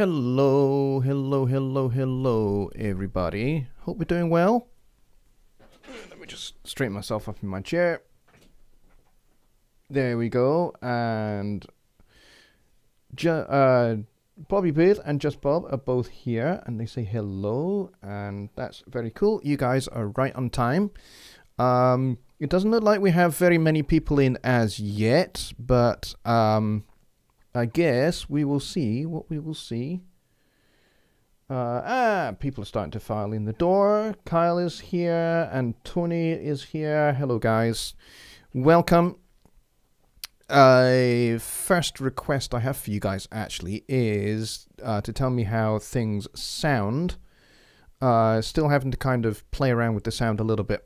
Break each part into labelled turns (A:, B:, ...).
A: Hello, hello, hello, hello, everybody. Hope we're doing well. Let me just straighten myself up in my chair. There we go. And Bobby Booth and Just Bob are both here, and they say hello, and that's very cool. You guys are right on time. It doesn't look like we have very many people in as yet, but I guess we will see what we will see. People are starting to file in the door. Kyle is here and Tony is here. Hello, guys. Welcome. First request I have for you guys actually is to tell me how things sound. Still having to kind of play around with the sound a little bit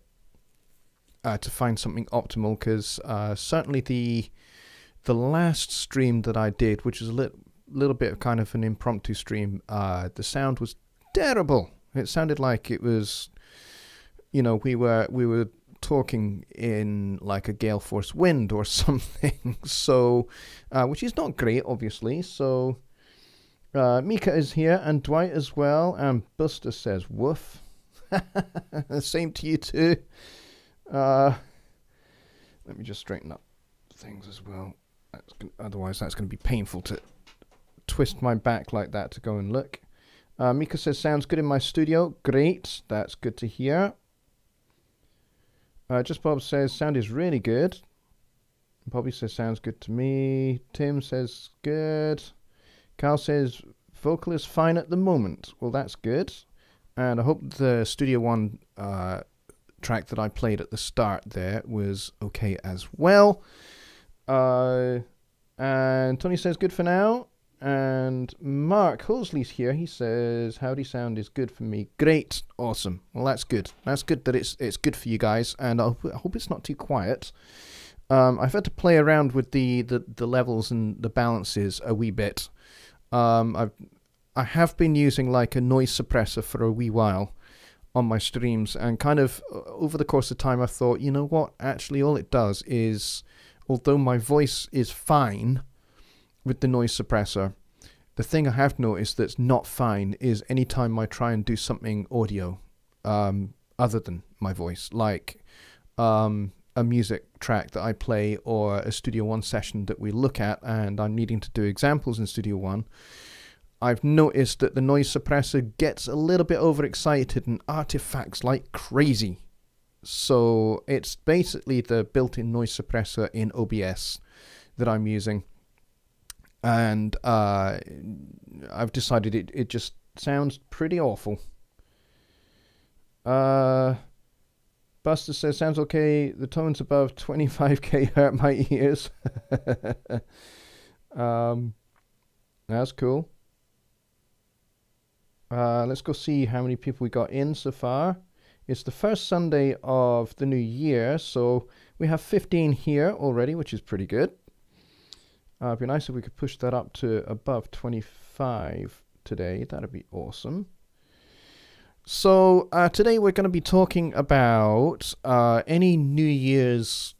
A: to find something optimal, because certainly the last stream that I did, which is a little bit of kind of an impromptu stream, the sound was terrible. It sounded like it was, you know, we were talking in like a gale force wind or something. So, which is not great, obviously. So, Mika is here and Dwight as well. And Buster says, "Woof." Same to you too. Let me just straighten up things as well. Otherwise, that's going to be painful to twist my back like that to go and look. Mika says, "Sounds good in my studio." Great. That's good to hear. Just Bob says, "Sound is really good." Bobby says, "Sounds good to me." Tim says, "Good." Carl says, "Vocal is fine at the moment." Well, that's good. And I hope the Studio One track that I played at the start there was okay as well. And Tony says, "Good for now." And Mark Hosley's here. He says, "Howdy, sound is good for me." Great. Awesome. Well, that's good. That's good that it's good for you guys. And I hope it's not too quiet. I've had to play around with the levels and the balances a wee bit. I have been using like a noise suppressor for a wee while on my streams, and kind of over the course of time I thought, you know what, actually all it does is, although my voice is fine with the noise suppressor, the thing I have noticed that's not fine is anytime I try and do something audio other than my voice, like a music track that I play or a Studio One session that we look at, and I'm needing to do examples in Studio One. I've noticed that the noise suppressor gets a little bit overexcited and artifacts like crazy. So it's basically the built-in noise suppressor in OBS that I'm using. And I've decided it just sounds pretty awful. Buster says, "Sounds okay. The tones above 25k hurt my ears." That's cool. Let's go see how many people we got in so far. It's the first Sunday of the new year, so we have 15 here already, which is pretty good. It'd be nice if we could push that up to above 25 today. That'd be awesome. So today we're going to be talking about any New Year's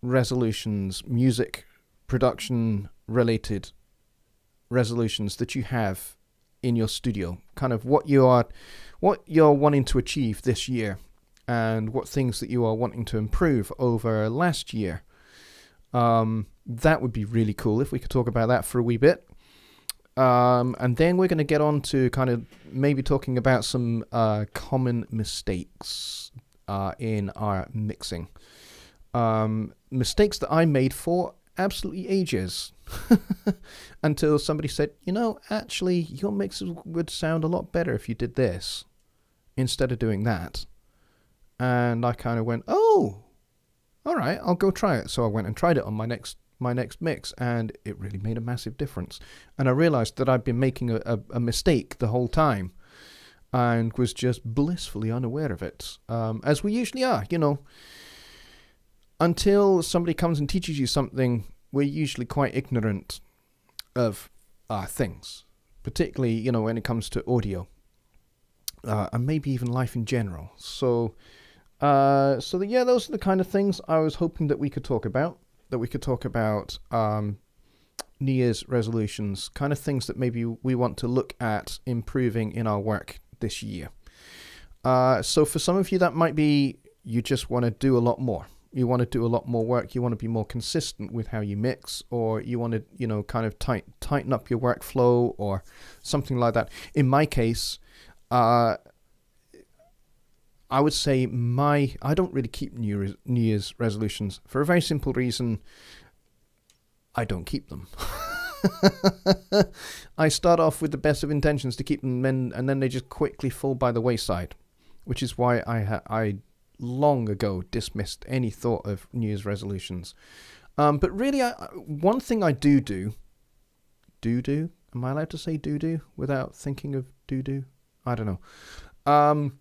A: resolutions, music production related resolutions that you have in your studio, kind of what you're wanting to achieve this year, and what things that you are wanting to improve over last year. That would be really cool if we could talk about that for a wee bit. And then we're going to get on to kind of maybe talking about some common mistakes in our mixing. Mistakes that I made for absolutely ages. Until somebody said, "You know, actually your mixes would sound a lot better if you did this instead of doing that." And I kind of went, "Oh, all right, I'll go try it." So I went and tried it on my next mix, and it really made a massive difference. And I realized that I'd been making a mistake the whole time and was just blissfully unaware of it, as we usually are, you know. Until somebody comes and teaches you something, we're usually quite ignorant of things, particularly, you know, when it comes to audio, and maybe even life in general. So yeah, those are the kind of things I was hoping that we could talk about. New Year's resolutions, kind of things that maybe we want to look at improving in our work this year. So for some of you, that might be you just want to do a lot more. You want to do a lot more work. You want to be more consistent with how you mix, or you want to, you know, kind of tighten up your workflow or something like that. In my case, I would say I don't really keep New Year's resolutions for a very simple reason. I don't keep them. I start off with the best of intentions to keep them, and then they just quickly fall by the wayside, which is why I long ago dismissed any thought of New Year's resolutions. But really, one thing I do. Am I allowed to say do without thinking of do? I don't know.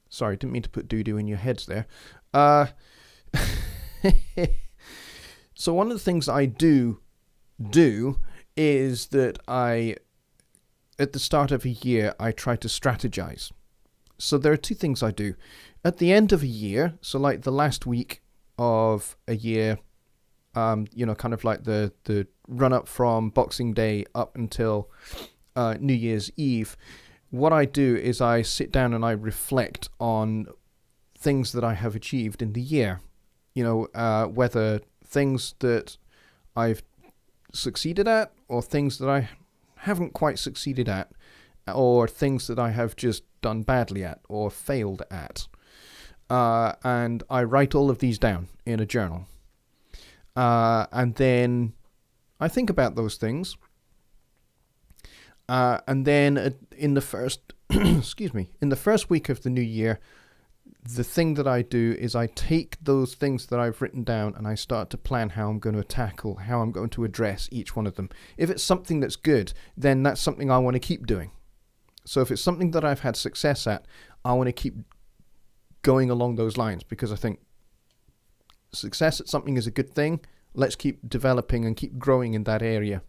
A: Sorry, didn't mean to put do in your heads there. So one of the things I do is that at the start of a year, I try to strategize. So there are two things I do. At the end of a year, so like the last week of a year, you know, kind of like the run up from Boxing Day up until New Year's Eve, what I do is I sit down and I reflect on things that I have achieved in the year. You know, whether things that I've succeeded at or things that I haven't quite succeeded at, or things that I have just done badly at or failed at. And I write all of these down in a journal. And then I think about those things. And then in the first, in the first week of the new year, the thing that I do is I take those things that I've written down and I start to plan how I'm going to tackle, how I'm going to address each one of them. If it's something that's good, then that's something I want to keep doing. So if it's something that I've had success at, I want to keep going along those lines, because I think success at something is a good thing. Let's keep developing and keep growing in that area.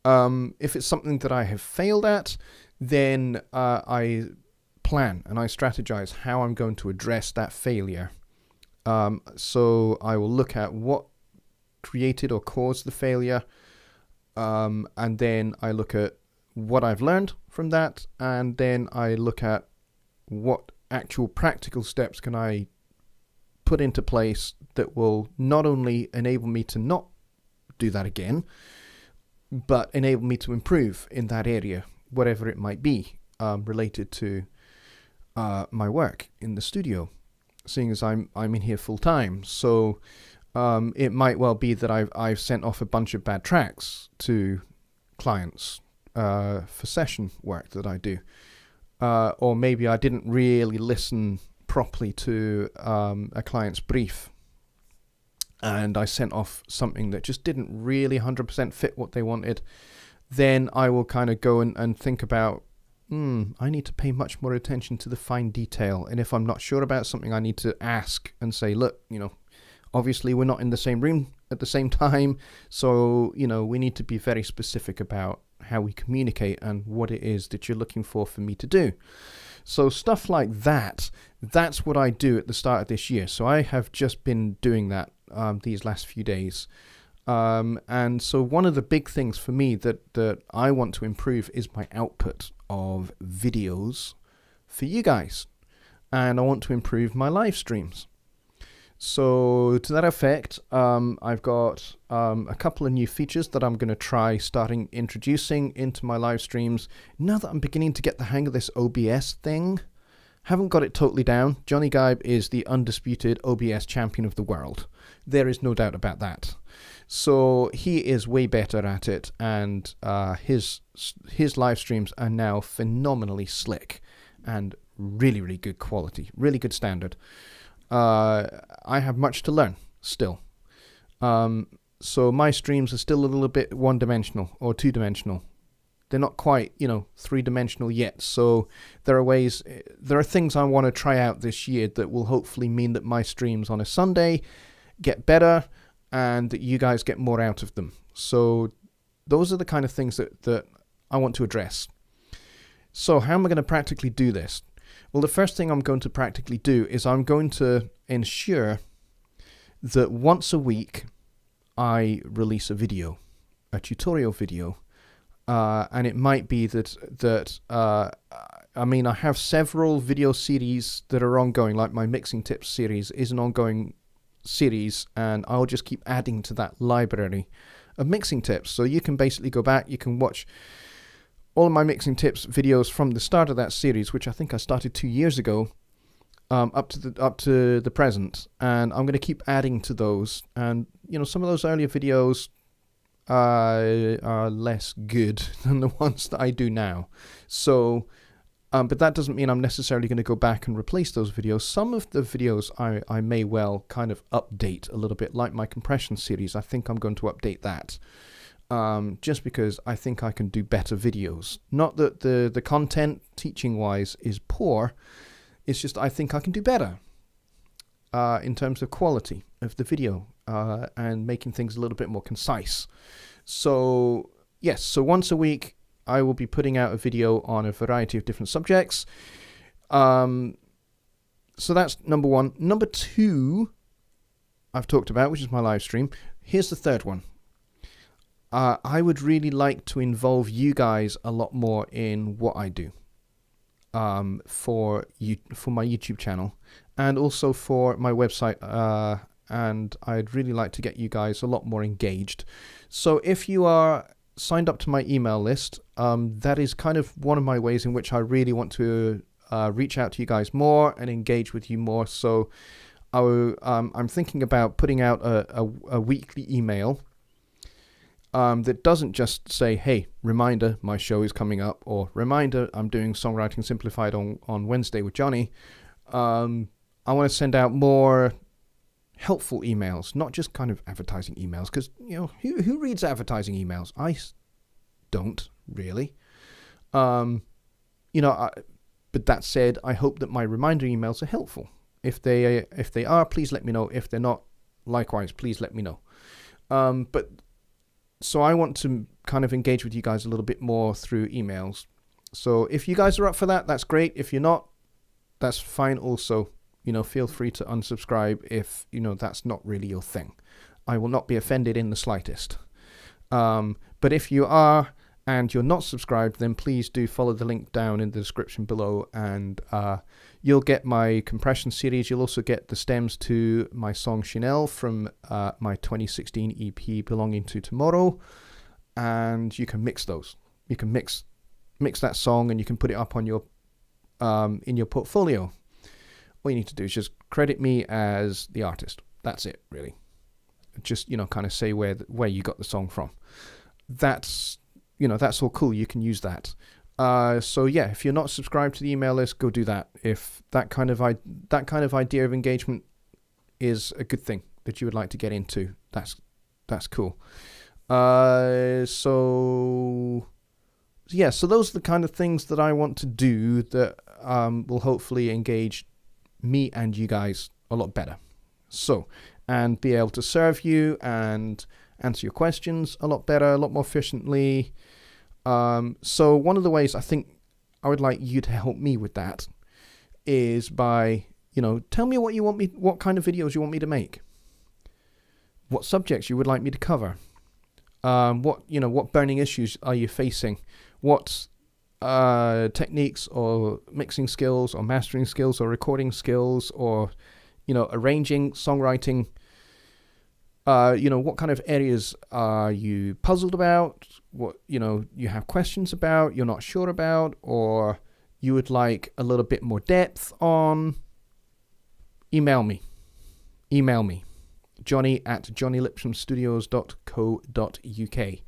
A: If it's something that I have failed at, then I plan and I strategize how I'm going to address that failure. So I will look at what created or caused the failure, and then I look at what I've learned from that, and then I look at what actual practical steps can I put into place that will not only enable me to not do that again, but enable me to improve in that area, whatever it might be, related to my work in the studio, seeing as I'm in here full time. So it might well be that I've sent off a bunch of bad tracks to clients for session work that I do, or maybe I didn't really listen properly to a client's brief, and I sent off something that just didn't really 100% fit what they wanted. Then I will kind of go and think about, I need to pay much more attention to the fine detail. And if I'm not sure about something, I need to ask and say, look, you know, obviously we're not in the same room at the same time. So, you know, we need to be very specific about how we communicate and what it is that you're looking for me to do. So stuff like that, that's what I do at the start of this year. So I have just been doing that these last few days. And so one of the big things for me that I want to improve is my output of videos for you guys. And I want to improve my live streams. So to that effect, I've got a couple of new features that I'm going to try starting introducing into my live streams now that I'm beginning to get the hang of this OBS thing. Haven't got it totally down. Jonny Gibe is the undisputed OBS champion of the world. There is no doubt about that. So he is way better at it, and his live streams are now phenomenally slick and really, really good quality, really good standard. I have much to learn still. So my streams are still a little bit one-dimensional or two-dimensional. They're not quite, you know, three-dimensional yet. So there are things I want to try out this year that will hopefully mean that my streams on a Sunday get better and that you guys get more out of them. So those are the kind of things that I want to address. So how am I going to practically do this? Well, the first thing I'm going to practically do is I'm going to ensure that once a week I release a video, a tutorial video, and it might be that I mean, I have several video series that are ongoing, like my mixing tips series is an ongoing series, and I'll just keep adding to that library of mixing tips. So you can basically go back, you can watch all of my mixing tips videos from the start of that series, which I think I started 2 years ago, up to the present, and I'm going to keep adding to those. And you know, some of those earlier videos are less good than the ones that I do now. So, but that doesn't mean I'm necessarily going to go back and replace those videos. Some of the videos I may well kind of update a little bit, like my compression series. I think I'm going to update that. Just because I think I can do better videos. Not that the content teaching-wise is poor, it's just I think I can do better in terms of quality of the video and making things a little bit more concise. So yes, so once a week I will be putting out a video on a variety of different subjects. So that's number one. Number two I've talked about, which is my live stream. Here's the third one. I would really like to involve you guys a lot more in what I do for my YouTube channel and also for my website, and I'd really like to get you guys a lot more engaged. So if you are signed up to my email list, that is kind of one of my ways in which I really want to reach out to you guys more and engage with you more. So I'm thinking about putting out a weekly email that doesn't just say, hey, reminder, my show is coming up, or reminder, I'm doing Songwriting Simplified on Wednesday with Jonny. I want to send out more helpful emails, not just kind of advertising emails, because, you know, who reads advertising emails? I don't really. You know, but that said, I hope that my reminder emails are helpful. If they are, please let me know. If they're not, likewise, please let me know. But so I want to kind of engage with you guys a little bit more through emails. So if you guys are up for that, that's great. If you're not, that's fine also. You know, feel free to unsubscribe if, you know, that's not really your thing. I will not be offended in the slightest. But if you are and you're not subscribed, then please do follow the link down in the description below, and you'll get my compression series. You'll also get the stems to my song Chanel from my 2016 EP Belonging to Tomorrow, and you can mix those. You can mix that song and you can put it up on your in your portfolio. All you need to do is just credit me as the artist. That's it, really. Just, you know, kind of say where you got the song from. That's, you know, that's all cool. You can use that. So yeah, if you're not subscribed to the email list, go do that. If that kind of idea of engagement is a good thing that you would like to get into, that's cool. So yeah, so those are the kind of things that I want to do that will hopefully engage me and you guys a lot better. So, and be able to serve you and answer your questions a lot better, a lot more efficiently. So one of the ways I think I would like you to help me with that is by, you know, tell me what kind of videos you want me to make, what subjects you would like me to cover, what burning issues are you facing, what techniques or mixing skills or mastering skills or recording skills or, you know, arranging, songwriting, you know, what kind of areas are you puzzled about, what, you know, you have questions about, you're not sure about, or you would like a little bit more depth on. Email me, Jonny@jonnylipshamstudios.co.uk.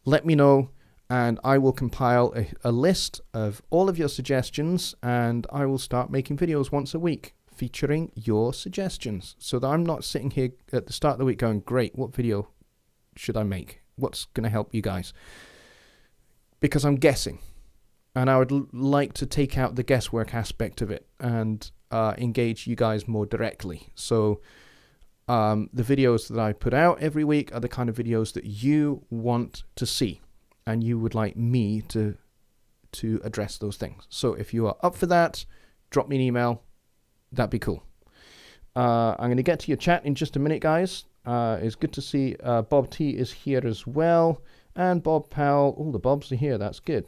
A: Let me know, and I will compile a list of all of your suggestions, and I will start making videos once a week featuring your suggestions, so that I'm not sitting here at the start of the week going, great, what video should I make? What's going to help you guys? Because I'm guessing, and I would like to take out the guesswork aspect of it and engage you guys more directly. So the videos that I put out every week are the kind of videos that you want to see, and you would like me to address those things. So if you are up for that, drop me an email. That'd be cool. I'm going to get to your chat in just a minute, guys. It's good to see Bob T is here as well. And Bob Powell. All the Bobs are here. That's good.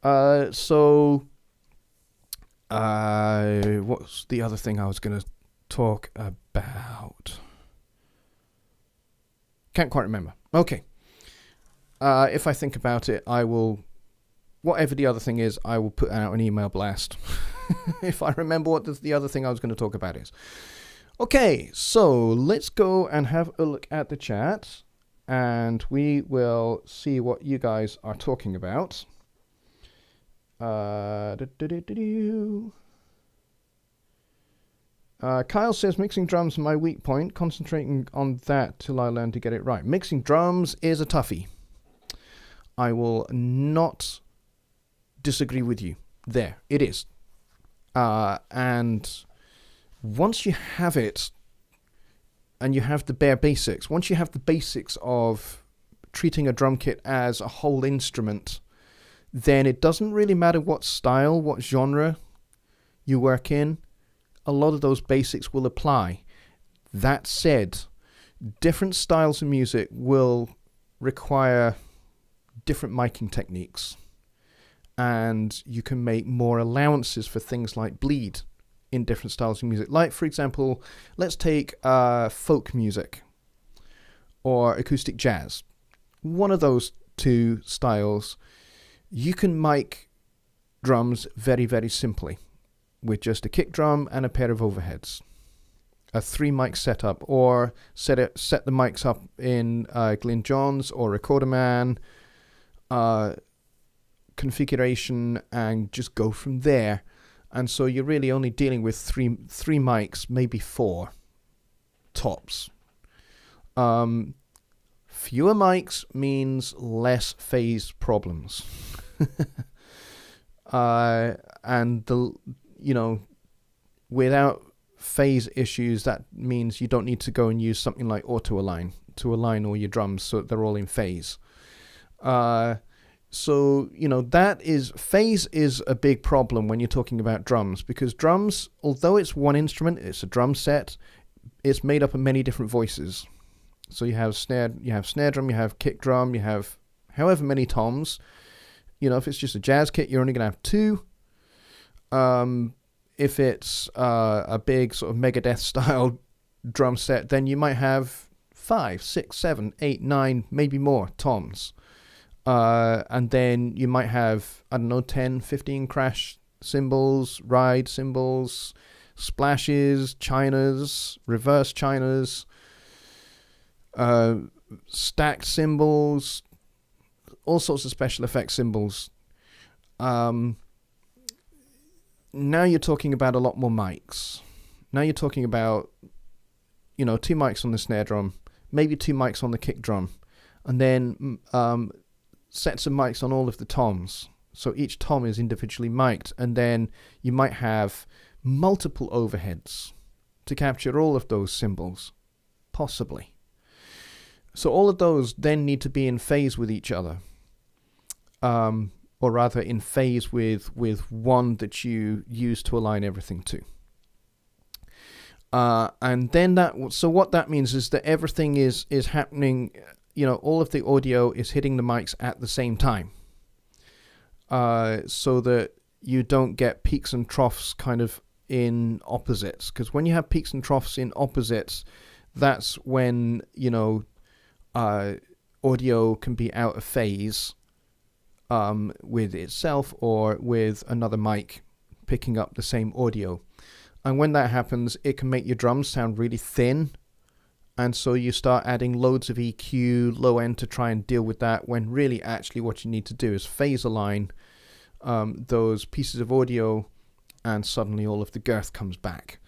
A: So what's the other thing I was going to talk about? Can't quite remember. Okay. If I think about it, I will... Whatever the other thing is, I will put out an email blast. If I remember what the other thing I was going to talk about is. Okay, so let's go and have a look at the chat. And we will see what you guys are talking about. Kyle says, mixing drums my weak point. Concentrating on that till I learn to get it right. Mixing drums is a toughie. I will not disagree with you. There, it is. And once you have it, and you have the bare basics, once you have the basics of treating a drum kit as a whole instrument, then it doesn't really matter what style, what genre you work in. A lot of those basics will apply. That said, different styles of music will require different miking techniques. And you can make more allowances for things like bleed in different styles of music. Like, for example, let's take folk music or acoustic jazz. One of those two styles, you can mic drums very, very simply with just a kick drum and a pair of overheads. A 3-mic setup, or set the mics up in Glyn Johns or Recorder Man configuration and just go from there. And so you're really only dealing with three mics, maybe 4 tops. Fewer mics means less phase problems. And without phase issues, that means you don't need to go and use something like auto align to align all your drums so that they're all in phase. So, phase is a big problem when you're talking about drums, because drums, although it's one instrument, it's a drum set, it's made up of many different voices. So you have snare drum, you have kick drum, you have however many toms. If it's just a jazz kit, you're only going to have 2. If it's a big sort of Megadeth style drum set, then you might have 5, 6, 7, 8, 9, maybe more toms. And then you might have, 10, 15 crash cymbals, ride cymbals, splashes, chinas, reverse chinas, stacked cymbals, all sorts of special effects cymbals. Now you're talking about a lot more mics. Now you're talking about, 2 mics on the snare drum, maybe 2 mics on the kick drum, and then sets of mics on all of the toms. So each tom is individually mic'd, and then you might have multiple overheads to capture all of those cymbals, possibly. So all of those then need to be in phase with each other, or rather in phase with one that you use to align everything to. And then so what that means is that everything is happening, all of the audio is hitting the mics at the same time, so that you don't get peaks and troughs kind of in opposites. Because when you have peaks and troughs in opposites, that's when, audio can be out of phase with itself or with another mic picking up the same audio. And when that happens, it can make your drums sound really thin. And so you start adding loads of EQ, low end, to try and deal with that, when really actually what you need to do is phase align those pieces of audio, and suddenly all of the girth comes back.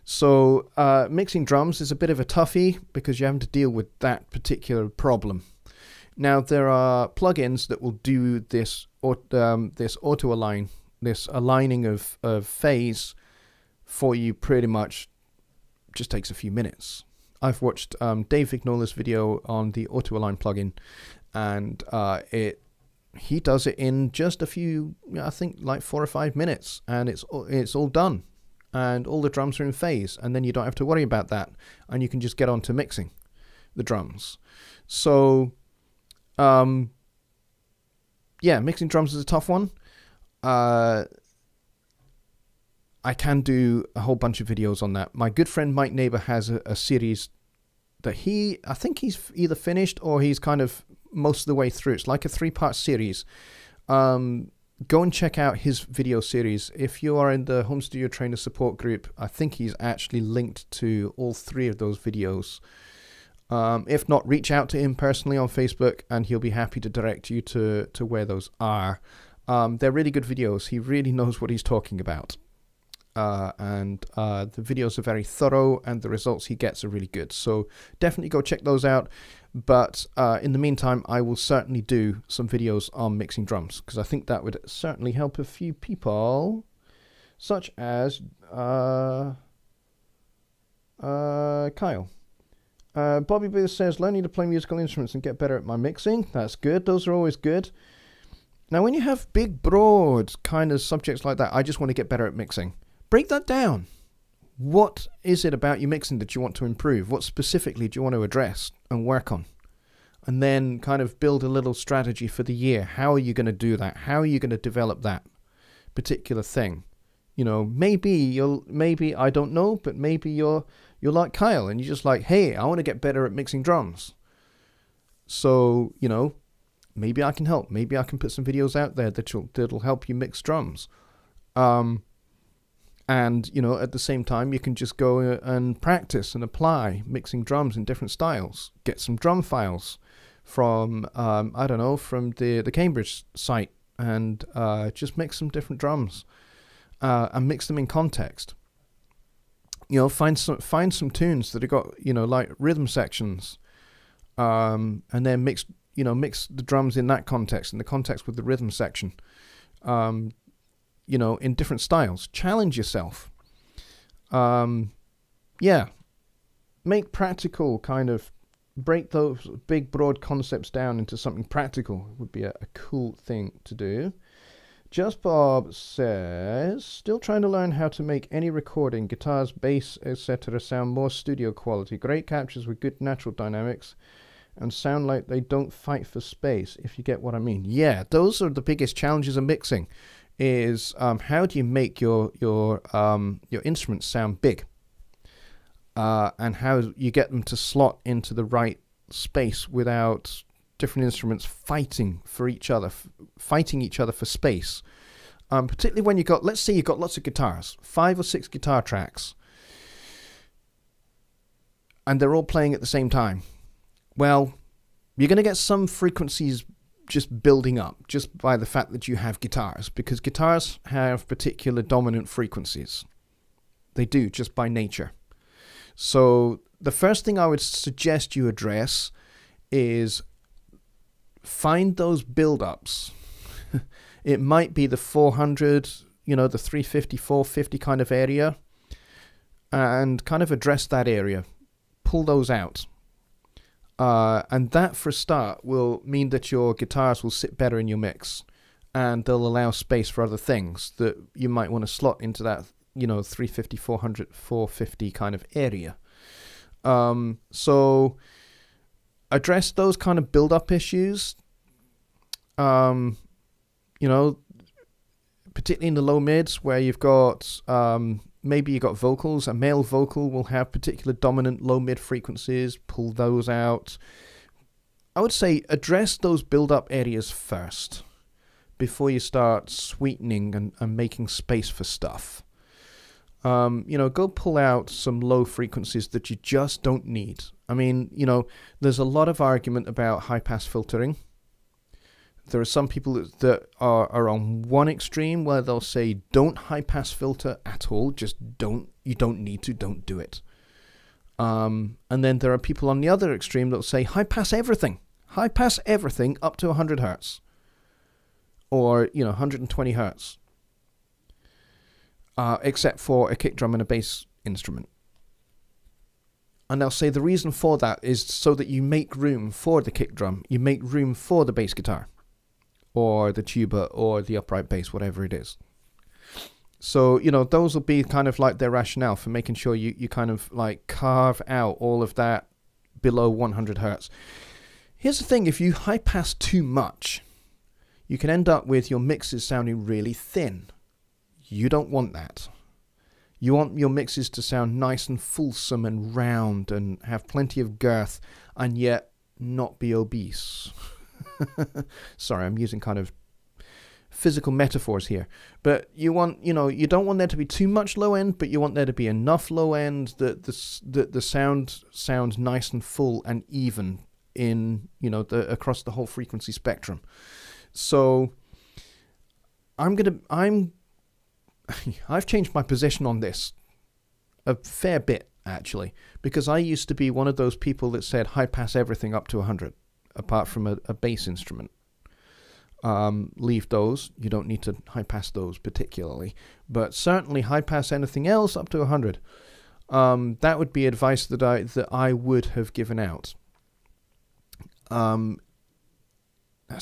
A: So mixing drums is a bit of a toughie because you're having to deal with that particular problem. Now, there are plugins that will do this auto align, this aligning of phase for you. Pretty much just takes a few minutes. I've watched Dave Vignola's video on the auto align plugin, and he does it in just a few, I think like 4 or 5 minutes, and it's all done, and all the drums are in phase, and then you don't have to worry about that, and you can just get on to mixing. the drums. So, yeah, mixing drums is a tough one. I can do a whole bunch of videos on that. My good friend Mike Neighbor has a series that I think he's either finished or he's kind of most of the way through. It's like a 3-part series. Go and check out his video series. If you are in the Home Studio Trainer support group, I think he's actually linked to all 3 of those videos. If not, reach out to him personally on Facebook and he'll be happy to direct you to where those are. They're really good videos. He really knows what he's talking about. And the videos are very thorough and the results he gets are really good. So definitely go check those out. But in the meantime, I will certainly do some videos on mixing drums because I think that would certainly help a few people, such as Kyle. Bobby Booth says, learning to play musical instruments and get better at my mixing. That's good. Those are always good. Now, when you have big, broad kind of subjects like that, I just want to get better at mixing. Break that down. What is it about your mixing that you want to improve? What specifically do you want to address and work on? And then kind of build a little strategy for the year. How are you going to do that? How are you going to develop that particular thing? You know, maybe I don't know, but maybe you're like Kyle and you're just like, hey, I want to get better at mixing drums. So, you know, maybe I can help. Maybe I can put some videos out there that'll help you mix drums. And, you know, at the same time, you can just go and practice and apply mixing drums in different styles. Get some drum files from, I don't know, from the Cambridge site and just mix some different drums and mix them in context. You know, find some tunes that have got, you know, like rhythm sections and then mix the drums in that context, in the context with the rhythm section. You know, in different styles. Challenge yourself. Yeah. Make practical, kind of break those big, broad concepts down into something practical would be a cool thing to do. Just Bob says, still trying to learn how to make any recording, guitars, bass, etc. sound more studio quality. Great captures with good natural dynamics and sound like they don't fight for space, if you get what I mean. Yeah, those are the biggest challenges of mixing. Is how do you make your instruments sound big, and how you get them to slot into the right space without different instruments fighting each other for space. Particularly when let's say you've got lots of guitars, 5 or 6 guitar tracks, and they're all playing at the same time. Well, you're going to get some frequencies just building up just by the fact that you have guitars, because guitars have particular dominant frequencies. They do, just by nature. So the first thing I would suggest you address is find those build-ups. It might be the 400, you know, the 350, 450 kind of area, and kind of address that area. Pull those out. And that, for a start, will mean that your guitars will sit better in your mix, and they'll allow space for other things that you might want to slot into that, you know, 350, 400, 450 kind of area. So address those kind of build-up issues. You know, particularly in the low mids where you've got maybe you've got vocals. A male vocal will have particular dominant low mid frequencies. Pull those out. I would say address those build-up areas first before you start sweetening and making space for stuff. You know, go pull out some low frequencies that you just don't need. I mean, you know, there's a lot of argument about high-pass filtering. There are some people that are on one extreme where they'll say, don't high-pass filter at all. Just don't. You don't need to. Don't do it. And then there are people on the other extreme that will say, high-pass everything. High-pass everything up to 100 hertz. Or, you know, 120 hertz. Except for a kick drum and a bass instrument. And they'll say the reason for that is so that you make room for the kick drum. You make room for the bass guitar. Or the tuba, or the upright bass, whatever it is. So, you know, those will be kind of like their rationale for making sure you kind of like carve out all of that below 100 hertz. Here's the thing, if you high pass too much, you can end up with your mixes sounding really thin. You don't want that. You want your mixes to sound nice and fulsome and round and have plenty of girth and yet not be obese. Sorry, I'm using kind of physical metaphors here. But you want, you don't want there to be too much low end, but you want there to be enough low end that the sound sounds nice and full and even in, across the whole frequency spectrum. So I've changed my position on this a fair bit, actually, because I used to be one of those people that said high pass everything up to 100, apart from a bass instrument. Leave those. You don't need to high pass those particularly, but certainly high pass anything else up to 100. That would be advice that I would have given out. That's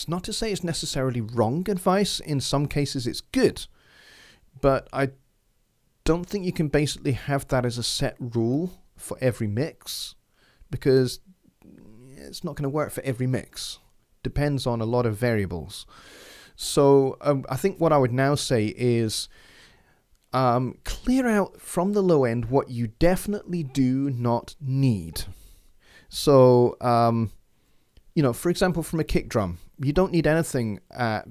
A: not to say it's necessarily wrong advice. In some cases it's good, but I don't think you can basically have that as a set rule for every mix, because it's not going to work for every mix. Depends on a lot of variables. So I think what I would now say is clear out from the low end what you definitely do not need. So, for example, from a kick drum, you don't need anything at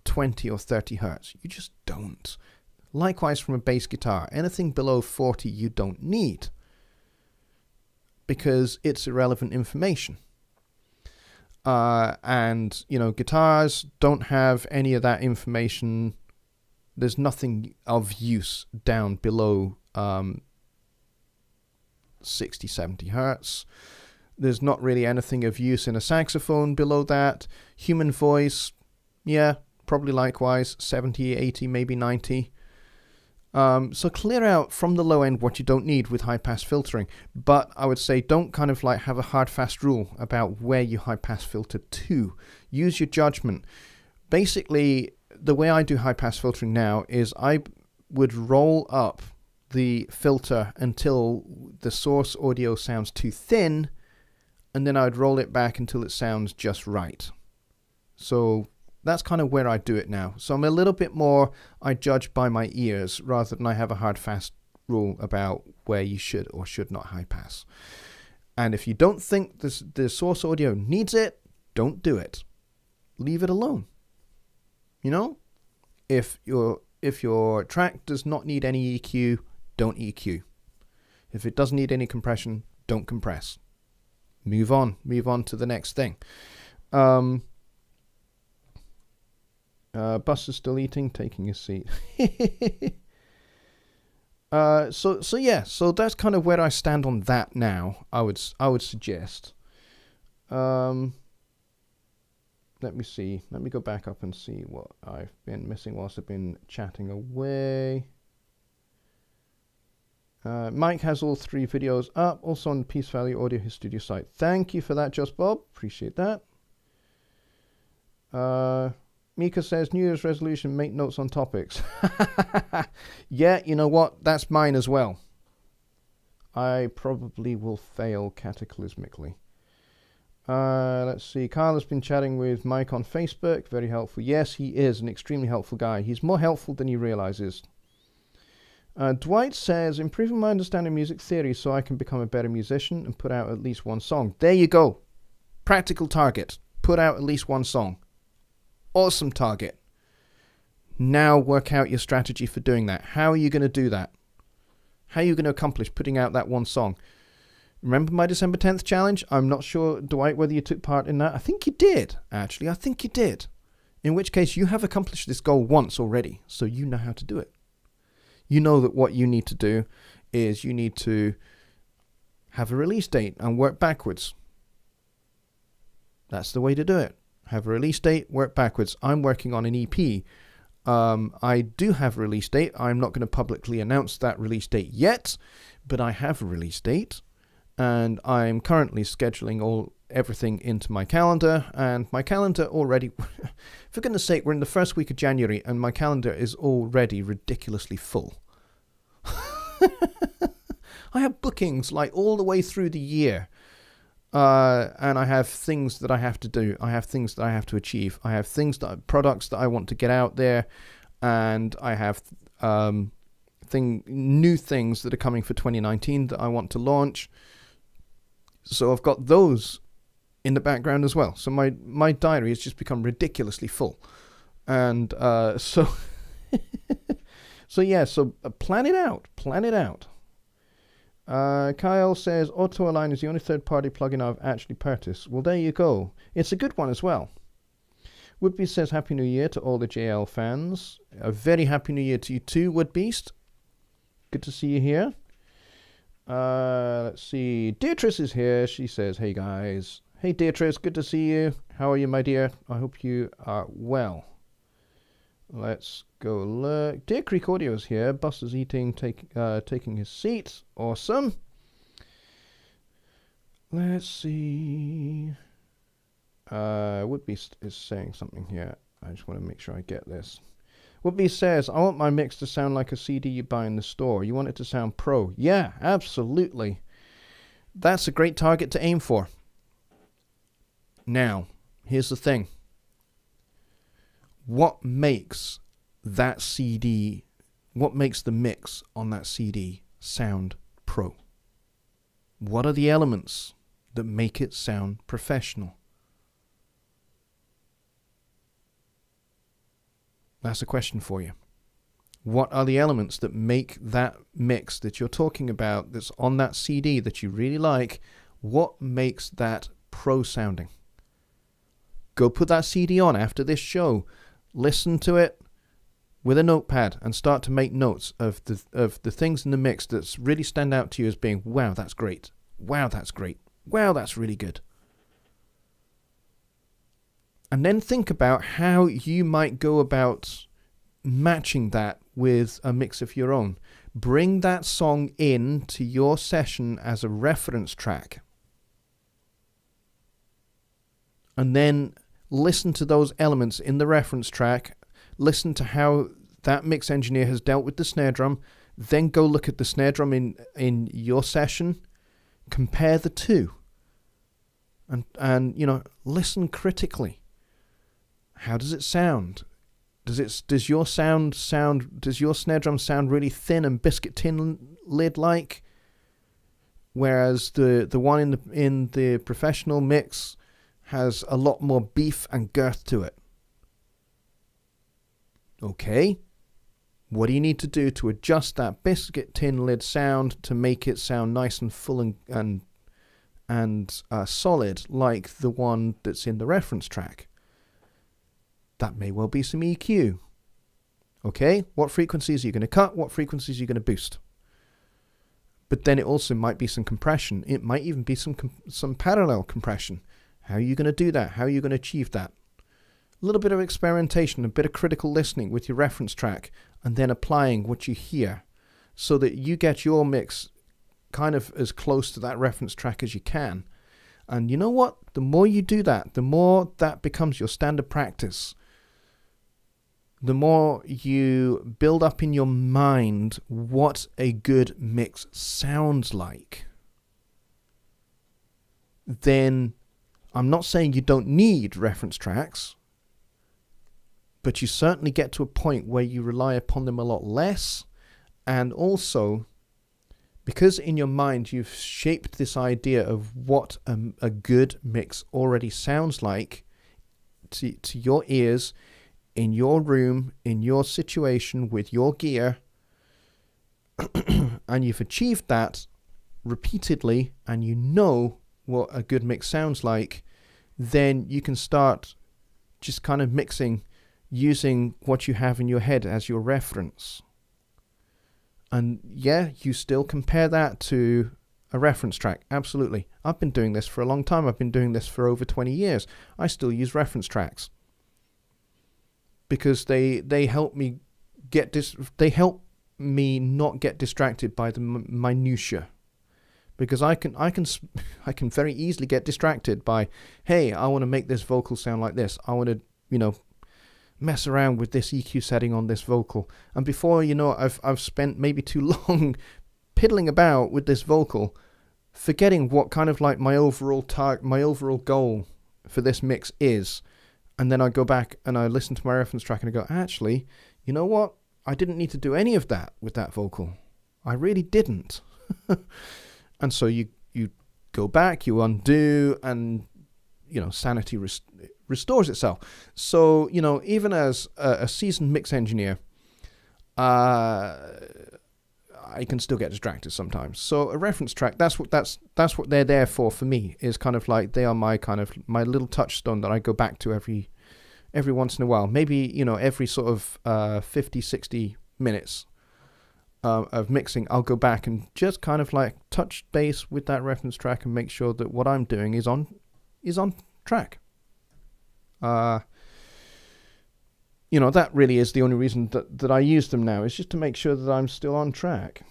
A: 20 or 30 hertz. You just don't. Likewise, from a bass guitar, anything below 40 you don't need, because it's irrelevant information. And guitars don't have any of that information. There's nothing of use down below 60, 70 hertz. There's not really anything of use in a saxophone below that. Human voice, yeah, probably likewise, 70, 80, maybe 90. So clear out from the low end what you don't need with high pass filtering. But I would say don't kind of like have a hard fast rule about where you high pass filter to. Use your judgment. Basically, the way I do high pass filtering now is I would roll up the filter until the source audio sounds too thin, and then I'd roll it back until it sounds just right. So that's kind of where I do it now. So I'm a little bit more, I judge by my ears rather than I have a hard fast rule about where you should or should not high pass. And if you don't think the source audio needs it, don't do it. Leave it alone. If your track does not need any EQ, don't EQ. If it doesn't need any compression, don't compress. Move on to the next thing. Buster's still eating, taking his seat. So that's kind of where I stand on that now. I would suggest. Let me see. Let me go back up and see what I've been missing whilst I've been chatting away. Mike has all 3 videos up, also on the Peace Valley Audio His Studio site. Thank you for that, Just Bob. Appreciate that. Mika says, New Year's resolution, make notes on topics. Yeah, you know what? That's mine as well. I probably will fail cataclysmically. Let's see. Kyle has been chatting with Mike on Facebook. Very helpful. Yes, he is an extremely helpful guy. He's more helpful than he realizes. Dwight says, improving my understanding of music theory so I can become a better musician and put out at least one song. There you go. Practical target. Put out at least one song. Awesome target. Now work out your strategy for doing that. How are you going to do that? How are you going to accomplish putting out that one song? Remember my December 10th challenge? I'm not sure, Dwight, whether you took part in that. I think you did, actually. I think you did. In which case, you have accomplished this goal once already, so you know how to do it. You know that what you need to do is you need to have a release date and work backwards. That's the way to do it. Have a release date, work backwards. I'm working on an EP. I do have a release date. I'm not going to publicly announce that release date yet, but I have a release date, and I'm currently scheduling everything into my calendar, and my calendar already, for goodness sake, we're in the first week of January, and my calendar is already ridiculously full. I have bookings like all the way through the year. And I have things that I have to do. I have things that I have to achieve. I have products that I want to get out there, and I have new things that are coming for 2019 that I want to launch. So I've got those in the background as well. So my diary has just become ridiculously full, and so plan it out. Kyle says Auto Align is the only third-party plugin I've actually purchased. Well, there you go. It's a good one as well. Woodbeast says Happy New Year to all the JL fans. A very Happy New Year to you too, Woodbeast. Good to see you here. Let's see. Beatrice is here. She says, hey guys. Hey Beatrice, good to see you. How are you, my dear? I hope you are well. Let's go look. Deer Creek Audio is here. Bus is eating, taking his seat. Awesome. Let's see. Woodbeast is saying something here. I just want to make sure I get this. Woodbeast says, I want my mix to sound like a CD you buy in the store. You want it to sound pro. Yeah, absolutely. That's a great target to aim for. Now, here's the thing. What makes that CD, what makes the mix on that CD sound pro? What are the elements that make it sound professional? That's a question for you. What are the elements that make that mix that you're talking about that's on that CD that you really like? What makes that pro sounding? Go put that CD on after this show. Listen to it with a notepad and start to make notes of the things in the mix that really stand out to you as being, wow, that's great. Wow, that's great. Wow, that's really good. And then think about how you might go about matching that with a mix of your own. Bring that song in to your session as a reference track. And then listen to those elements in the reference track. Listen to how that mix engineer has dealt with the snare drum. Then go look at the snare drum in your session. Compare the two. And you know, listen critically. How does it sound? Does your snare drum sound really thin and biscuit tin lid like? Whereas the one in the professional mix has a lot more beef and girth to it. Okay. What do you need to do to adjust that biscuit tin lid sound to make it sound nice and full and solid like the one that's in the reference track? That may well be some EQ. Okay, what frequencies are you going to cut? What frequencies are you going to boost? But then it also might be some compression. It might even be some parallel compression. How are you going to do that? How are you going to achieve that? A little bit of experimentation, a bit of critical listening with your reference track, and then applying what you hear so that you get your mix kind of as close to that reference track as you can. And you know what? The more you do that, the more that becomes your standard practice. The more you build up in your mind what a good mix sounds like. Then I'm not saying you don't need reference tracks, but you certainly get to a point where you rely upon them a lot less. And also, because in your mind you've shaped this idea of what a good mix already sounds like to your ears, in your room, in your situation, with your gear, and you've achieved that repeatedly, and you know what a good mix sounds like, then you can start just kind of mixing using what you have in your head as your reference. And yeah, you still compare that to a reference track. Absolutely. I've been doing this for a long time. I've been doing this for over 20 years. I still use reference tracks because they help me not get distracted by the minutia. Because I can very easily get distracted by, hey, I want to make this vocal sound like this. I want to, mess around with this EQ setting on this vocal. And before you know it, I've spent maybe too long piddling about with this vocal, forgetting what kind of like my overall goal for this mix is. And then I go back and I listen to my reference track and I go, actually, you know what? I didn't need to do any of that with that vocal. I really didn't. And so you go back, you undo, and, you know, sanity restores itself. So, you know, even as a seasoned mix engineer, I can still get distracted sometimes. So a reference track, that's what they're there for me, is kind of like, they are my little touchstone that I go back to every once in a while. Maybe, you know, every sort of 50, 60 minutes of mixing, I'll go back and just kind of like touch base with that reference track and make sure that what I'm doing is on track. You know, that really is the only reason that I use them now, is just to make sure that I'm still on track.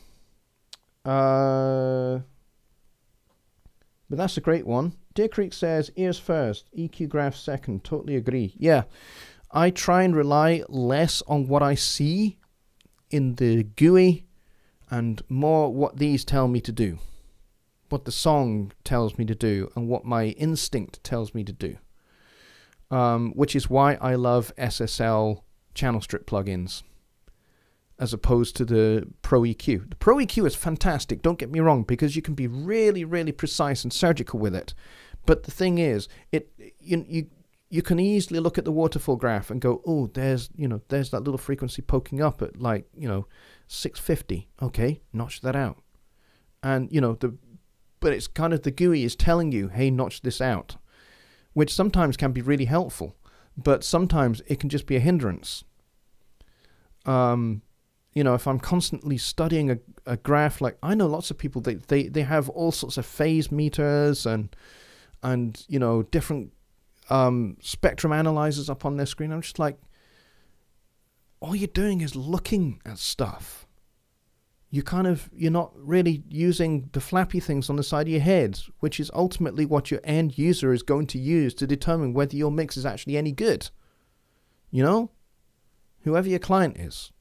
A: But that's a great one. Deer Creek says, ears first, EQ graph second. Totally agree. Yeah, I try and rely less on what I see in the GUI and more what these tell me to do. What the song tells me to do and what my instinct tells me to do. Which is why I love SSL channel strip plugins as opposed to the Pro EQ. The Pro EQ is fantastic, don't get me wrong, because you can be really, really precise and surgical with it. But the thing is, you can easily look at the waterfall graph and go, oh, there's that little frequency poking up at, like, 650. Okay, notch that out. And, but it's kind of, the GUI is telling you, hey, notch this out, which sometimes can be really helpful, but sometimes it can just be a hindrance. If I'm constantly studying a graph, like, I know lots of people, they have all sorts of phase meters and different spectrum analyzers up on their screen. I'm just like, all you're doing is looking at stuff. You're not really using the flappy things on the side of your head, which is ultimately what your end user is going to use to determine whether your mix is actually any good. Whoever your client is,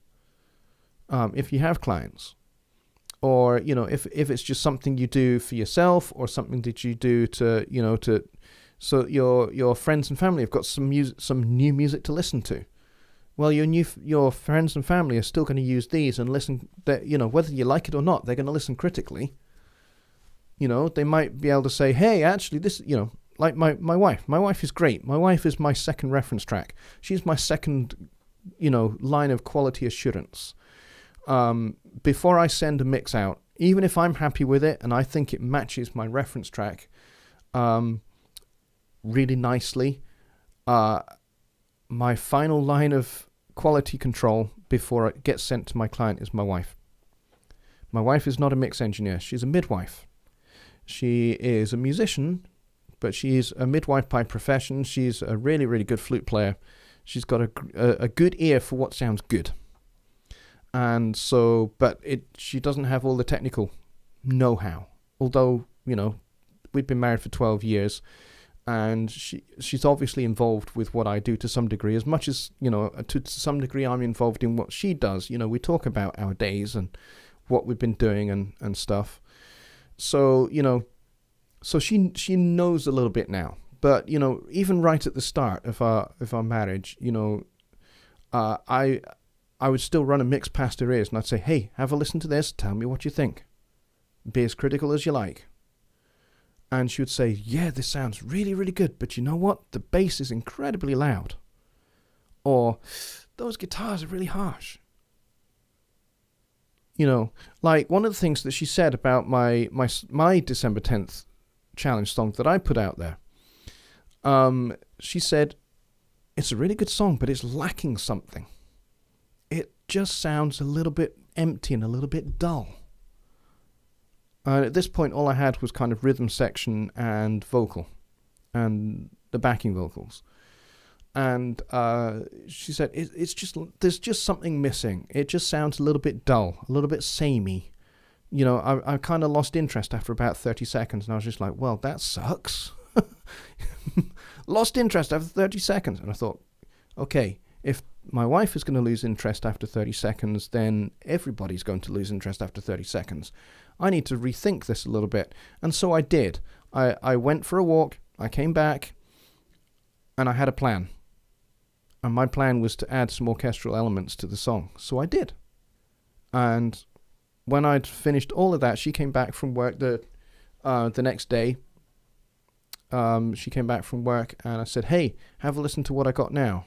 A: if you have clients, or if it's just something you do for yourself, or something that you do so your friends and family have got some new music to listen to. Well, your friends and family are still going to use these and listen. That whether you like it or not, they're going to listen critically. They might be able to say, "Hey, actually, this like my wife. My wife is great. My wife is my second reference track. She's my second line of quality assurance. Before I send a mix out, even if I'm happy with it and I think it matches my reference track really nicely, my final line of quality control before it gets sent to my client is my wife. My wife is not a mix engineer. She's a midwife. She is a musician, but she's a midwife by profession. She's a really, really good flute player. She's got a good ear for what sounds good. And so, she doesn't have all the technical know-how. Although, we've been married for 12 years. And she's obviously involved with what I do to some degree, as much as, to some degree I'm involved in what she does. We talk about our days and what we've been doing and stuff. So, so she knows a little bit now. But, even right at the start of our marriage, I would still run a mix past her ears and I'd say, hey, have a listen to this. Tell me what you think. Be as critical as you like. And she would say, yeah, this sounds really, really good. But you know what? The bass is incredibly loud. Or, those guitars are really harsh. Like one of the things that she said about my December 10th challenge song that I put out there. She said, it's a really good song, but it's lacking something. It just sounds a little bit empty and a little bit dull. At this point, all I had was kind of rhythm section and vocal, and the backing vocals. And she said, there's just something missing. It just sounds a little bit dull, a little bit samey. I kind of lost interest after about 30 seconds, and I was just like, well, that sucks. Lost interest after 30 seconds. And I thought, okay, if my wife is going to lose interest after 30 seconds, then everybody's going to lose interest after 30 seconds. I need to rethink this a little bit. And so I did. I went for a walk, I came back, and I had a plan. And my plan was to add some orchestral elements to the song. So I did. And when I'd finished all of that, she came back from work the next day. She came back from work and I said, hey, have a listen to what I got now.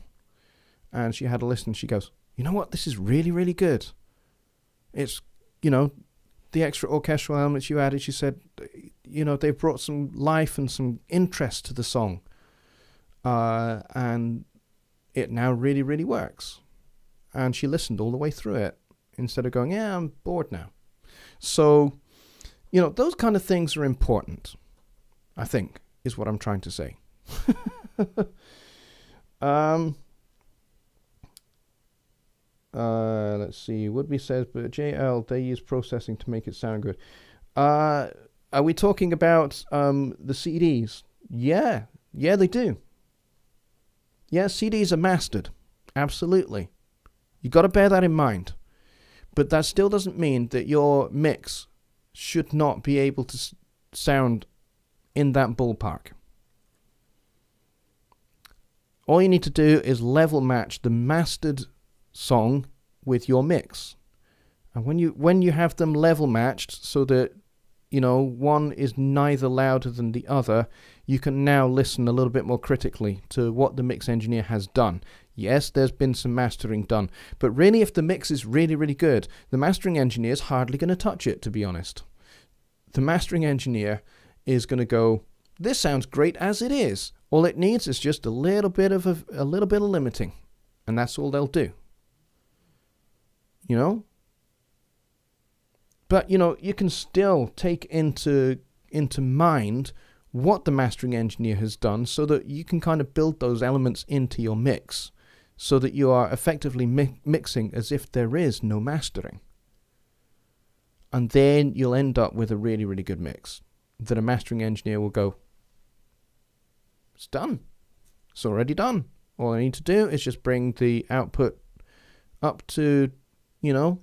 A: And she had a listen. She goes, you know what? This is really, really good. It's, you know, the extra orchestral elements you added, she said, you know, they've brought some life and some interest to the song. And it now really, really works. And she listened all the way through it instead of going, yeah, I'm bored now. So, you know, those kind of things are important, I think, is what I'm trying to say. Let's see. Woodby says, but JL, they use processing to make it sound good. Are we talking about the CDs? Yeah, they do. Yeah, CDs are mastered. Absolutely. You've got to bear that in mind. But that still doesn't mean that your mix should not be able to sound in that ballpark. All you need to do is level match the mastered song with your mix. And when you have them level matched so that, you know, one is neither louder than the other, you can now listen a little bit more critically to what the mix engineer has done. Yes, there's been some mastering done, but really if the mix is really, really good, the mastering engineer is hardly going to touch it, to be honest. The mastering engineer is going to go, this sounds great as it is. All it needs is just a little bit of limiting, and that's all they'll do. You know? But, you know, you can still take into mind what the mastering engineer has done so that you can kind of build those elements into your mix so that you are effectively mixing as if there is no mastering. And then you'll end up with a really, really good mix that a mastering engineer will go, it's done. It's already done. All I need to do is just bring the output up to, you know,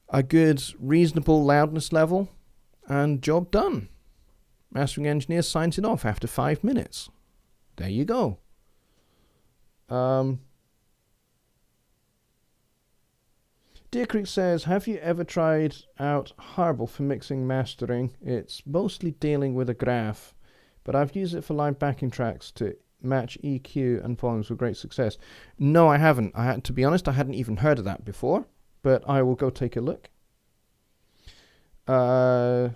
A: a good, reasonable loudness level, and job done. Mastering engineer signs it off after 5 minutes. There you go. Deer Creek says, have you ever tried out Harbel for mixing mastering? It's mostly dealing with a graph, but I've used it for live backing tracks to match EQ and volumes with great success. No, I haven't. To be honest, I hadn't even heard of that before. But I will go take a look. Deer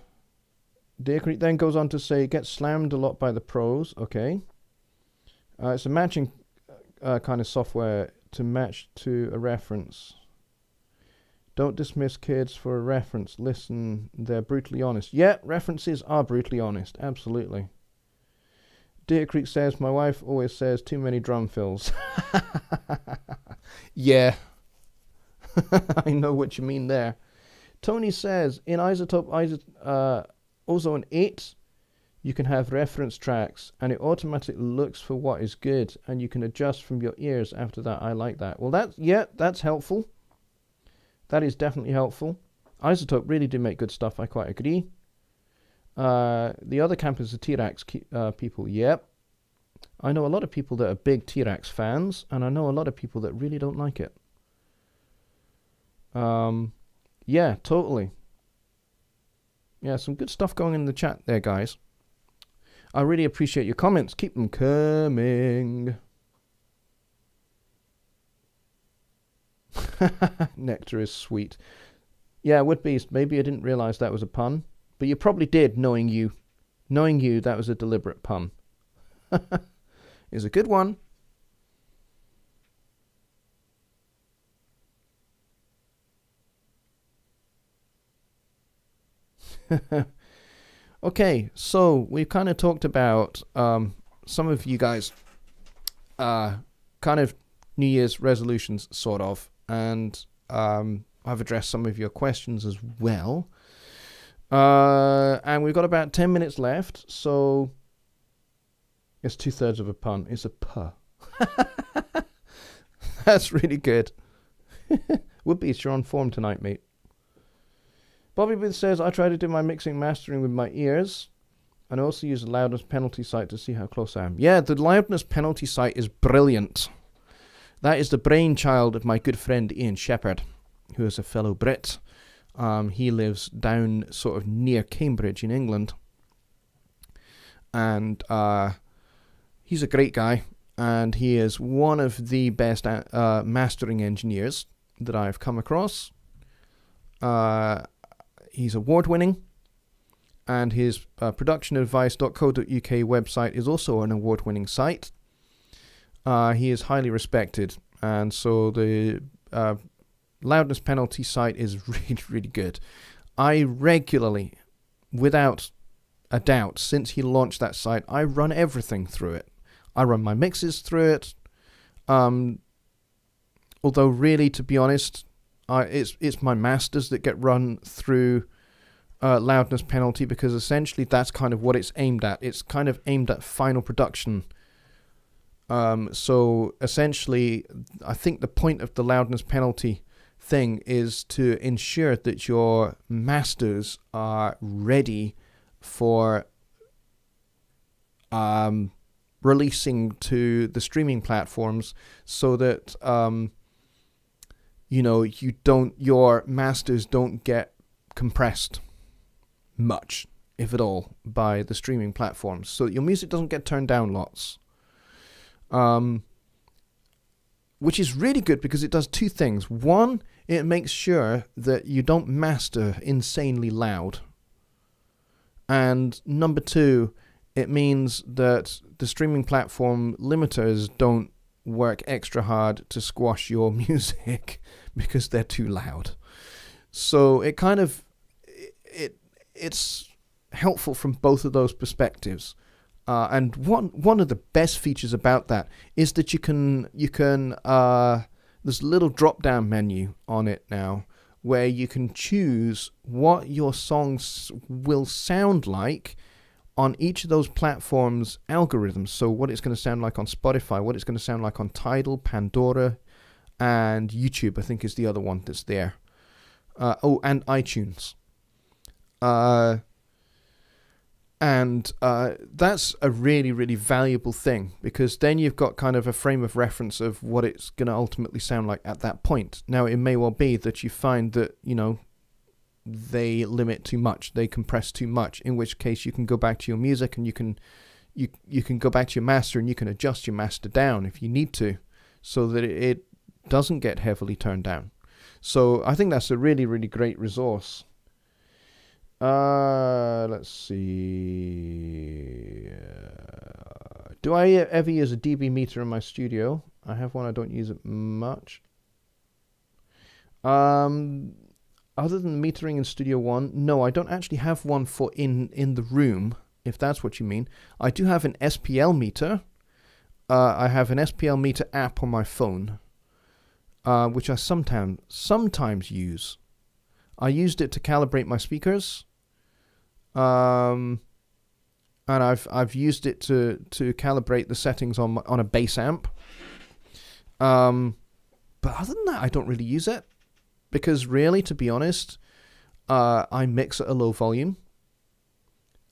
A: Creek then goes on to say, gets slammed a lot by the pros. Okay. It's a matching kind of software to match to a reference. Don't dismiss kids for a reference. Listen, they're brutally honest. Yeah, references are brutally honest. Absolutely. Deer Creek says, my wife always says too many drum fills. Yeah. I know what you mean there. Tony says, in Isotope Ozone 8, you can have reference tracks, and it automatically looks for what is good, and you can adjust from your ears after that. I like that. Well, that's helpful. That is definitely helpful. Isotope really do make good stuff. I quite agree. The other camp is the T-Rex people. Yep. I know a lot of people that are big T-Rex fans, and I know a lot of people that really don't like it. Yeah, totally. Yeah, some good stuff going in the chat there, guys. I really appreciate your comments. Keep them coming. Nectar is sweet. Yeah, Wood Beast, maybe I didn't realize that was a pun, but you probably did, knowing you. Knowing you, that was a deliberate pun. It's a good one. Okay, so we've kind of talked about some of you guys kind of New Year's resolutions, sort of, and I've addressed some of your questions as well. And we've got about 10 minutes left, so it's 2/3 of a pun. It's a puh. That's really good. Would be, you're on form tonight, mate. Bobby Booth says, I try to do my mixing mastering with my ears, and I also use the loudness penalty site to see how close I am. Yeah, the loudness penalty site is brilliant. That is the brainchild of my good friend Ian Shepherd, who is a fellow Brit. He lives down sort of near Cambridge in England. And he's a great guy. And he is one of the best mastering engineers that I've come across. He's award-winning. And his productionadvice.co.uk website is also an award-winning site. He is highly respected. And so the loudness penalty site is really, really good. I regularly, without a doubt, since he launched that site, I run everything through it. I run my mixes through it. Although really, to be honest, it's my masters that get run through loudness penalty, because essentially that's kind of what it's aimed at. It's kind of aimed at final production. So essentially, I think the point of the loudness penalty thing is to ensure that your masters are ready for releasing to the streaming platforms, so that your masters don't get compressed much, if at all, by the streaming platforms, so that your music doesn't get turned down lots. Which is really good because it does two things. One, it makes sure that you don't master insanely loud. And number two, it means that the streaming platform limiters don't work extra hard to squash your music because they're too loud. So it kind of, it's helpful from both of those perspectives. And one of the best features about that is that you can there's a little drop down menu on it now where you can choose what your songs will sound like on each of those platforms' algorithms. So what it's going to sound like on Spotify, what it's going to sound like on Tidal, Pandora, and YouTube, I think, is the other one that's there. And iTunes. And that's a really, really valuable thing, because then you've got kind of a frame of reference of what it's going to ultimately sound like at that point. Now, it may well be that you find that, they limit too much, they compress too much, in which case you can go back to your music and you can go back to your master and you can adjust your master down if you need to, so that it doesn't get heavily turned down. So I think that's a really, really great resource. Let's see. Do I ever use a dB meter in my studio? I have one. I don't use it much. Other than metering in Studio One, no, I don't actually have one for in the room, if that's what you mean. I do have an SPL meter. I have an SPL meter app on my phone, which I sometimes use. I used it to calibrate my speakers, and I've used it to calibrate the settings on a bass amp. But other than that, I don't really use it, because really, to be honest, I mix at a low volume,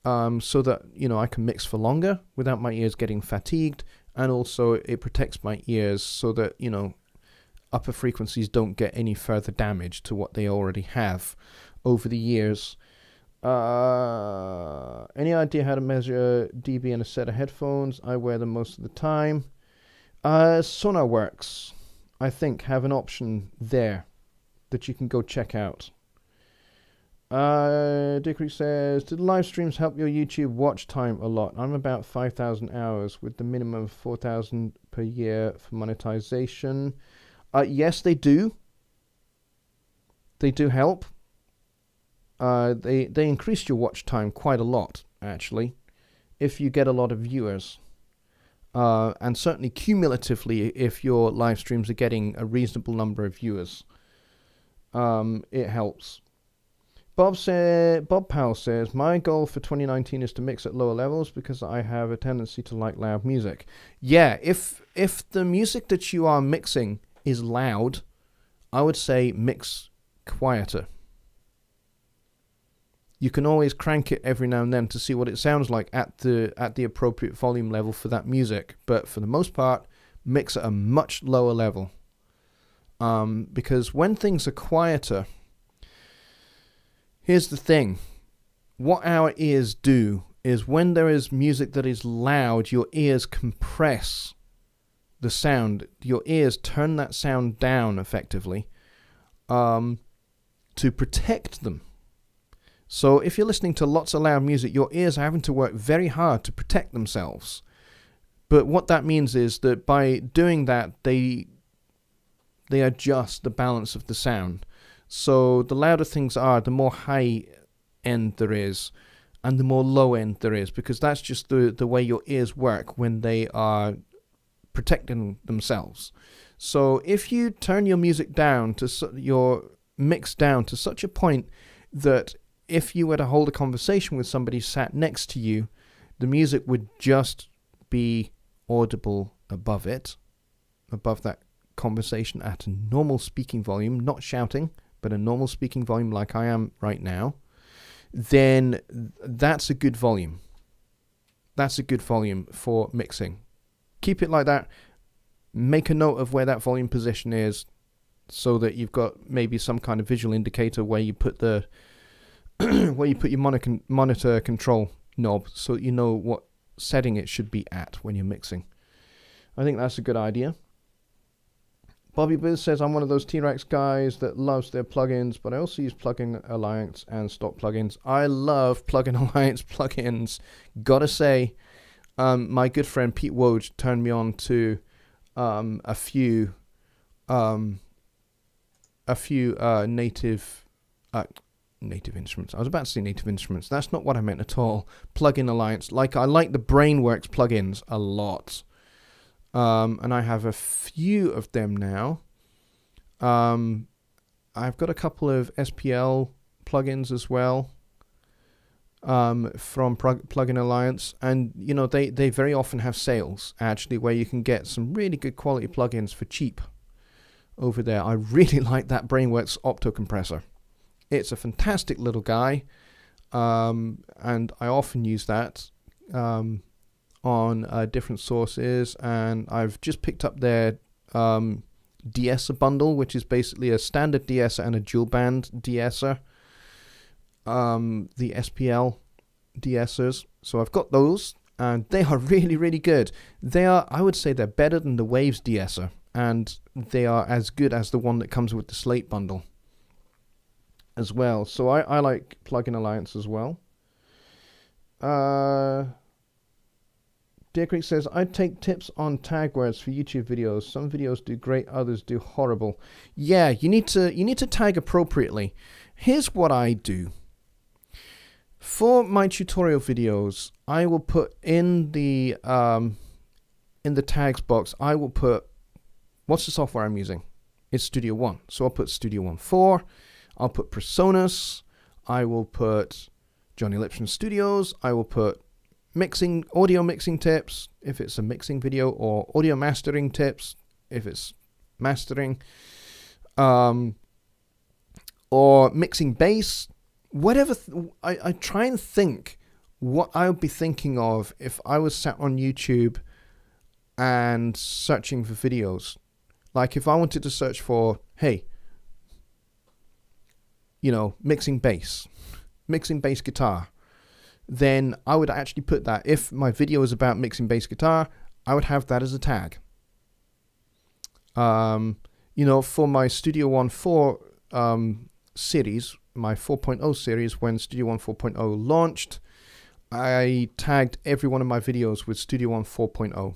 A: so that I can mix for longer without my ears getting fatigued, and also it protects my ears so that upper frequencies don't get any further damage to what they already have over the years. Any idea how to measure dB in a set of headphones? I wear them most of the time. SonarWorks, I think, have an option there that you can go check out. Dickory says, did live streams help your YouTube watch time a lot? I'm about 5,000 hours with the minimum of 4,000 per year for monetization. Yes, they do. They do help. They increase your watch time quite a lot, actually, if you get a lot of viewers. And certainly cumulatively, if your live streams are getting a reasonable number of viewers, it helps. Bob Powell says, my goal for 2019 is to mix at lower levels because I have a tendency to like loud music. Yeah, if the music that you are mixing is loud, I would say mix quieter. You can always crank it every now and then to see what it sounds like at the appropriate volume level for that music. But for the most part, mix at a much lower level. Because when things are quieter, here's the thing. What our ears do is when there is music that is loud, your ears compress the sound. Your ears turn that sound down effectively to protect them. So if you're listening to lots of loud music, your ears are having to work very hard to protect themselves. But what that means is that by doing that, they adjust the balance of the sound. So the louder things are, the more high end there is, and the more low end there is, because that's just the way your ears work when they are protecting themselves. So if you turn your music down to your mix down to such a point that if you were to hold a conversation with somebody sat next to you, the music would just be audible above it, above that conversation at a normal speaking volume, not shouting, but a normal speaking volume like I am right now, then that's a good volume. That's a good volume for mixing. Keep it like that. Make a note of where that volume position is so that you've got maybe some kind of visual indicator where you put the where you put your monitor control knob so you know what setting it should be at when you're mixing. I think that's a good idea. Bobby Biz says, I'm one of those T-Rex guys that loves their plugins, but I also use Plugin Alliance and stock plugins. I love Plugin Alliance plugins. Gotta say, my good friend Pete Woj turned me on to a few native instruments. I was about to say native instruments. That's not what I meant at all. Plugin Alliance. I like the Brainworks plugins a lot. And I have a few of them now. I've got a couple of SPL plugins as well from Plugin Alliance. And, you know, they very often have sales, actually, where you can get some really good quality plugins for cheap over there. I really like that Brainworks Opto Compressor. It's a fantastic little guy, and I often use that on different sources, and I've just picked up their de-esser bundle, which is basically a standard de-esser and a dual band de-esser, the SPL de-essers. So I've got those, and they are really, really good. I would say they're better than the Waves de-esser, and they are as good as the one that comes with the Slate bundle as well. So I like Plugin Alliance as well. Deer Creek says, I take tips on tag words for YouTube videos. Some videos do great, others do horrible. Yeah, you need to tag appropriately. Here's what I do. For my tutorial videos, I will put in the tags box, I will put what's the software I'm using. It's Studio One. So I'll put Studio One 4. I'll put Presonus. I will put Jonny Lipsham Studios. I will put audio mixing tips if it's a mixing video, or audio mastering tips if it's mastering, or mixing bass, whatever. I try and think what I would be thinking of if I was sat on YouTube and searching for videos. Like if I wanted to search for, hey, you know, mixing bass guitar, then I would actually put that. If my video is about mixing bass guitar, I would have that as a tag. You know, for my Studio One 4 series, my 4.0 series, when Studio One 4.0 launched, I tagged every one of my videos with Studio One 4.0.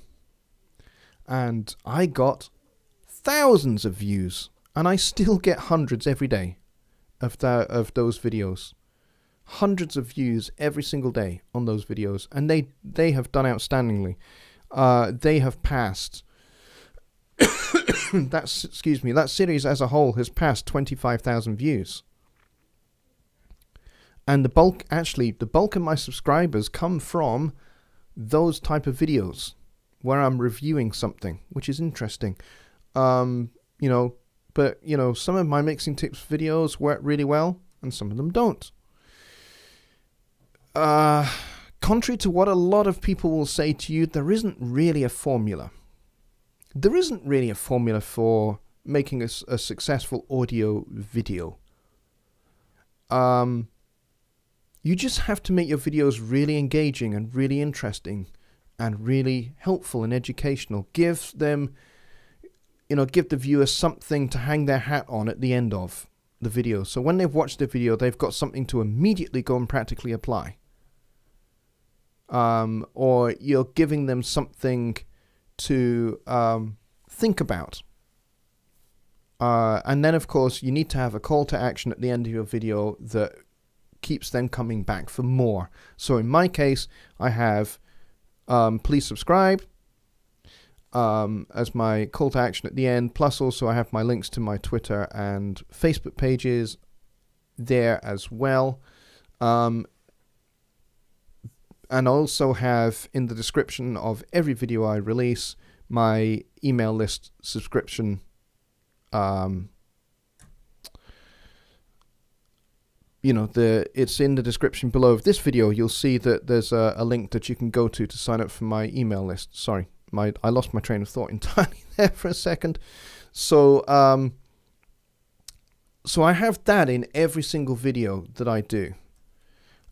A: And I got thousands of views, and I still get hundreds every day of those videos. Hundreds of views every single day on those videos, and they have done outstandingly. They have passed that series as a whole has passed 25,000 views. And the bulk of my subscribers come from those type of videos where I'm reviewing something, which is interesting. you know, but, you know, some of my mixing tips videos work really well and some of them don't. Contrary to what a lot of people will say to you, there isn't really a formula. There isn't really a formula for making a successful audio video. You just have to make your videos really engaging and really interesting and really helpful and educational. Give them, you know, give the viewer something to hang their hat on at the end of the video. So when they've watched the video, they've got something to immediately go and practically apply. Or you're giving them something to think about. And then, of course, you need to have a call to action at the end of your video that keeps them coming back for more. So in my case, I have please subscribe as my call to action at the end. Plus also I have my links to my Twitter and Facebook pages there as well. And I also have in the description of every video I release my email list subscription. You know, it's in the description below of this video. You'll see that there's a link that you can go to sign up for my email list. Sorry, I lost my train of thought entirely there for a second. So so I have that in every single video that I do.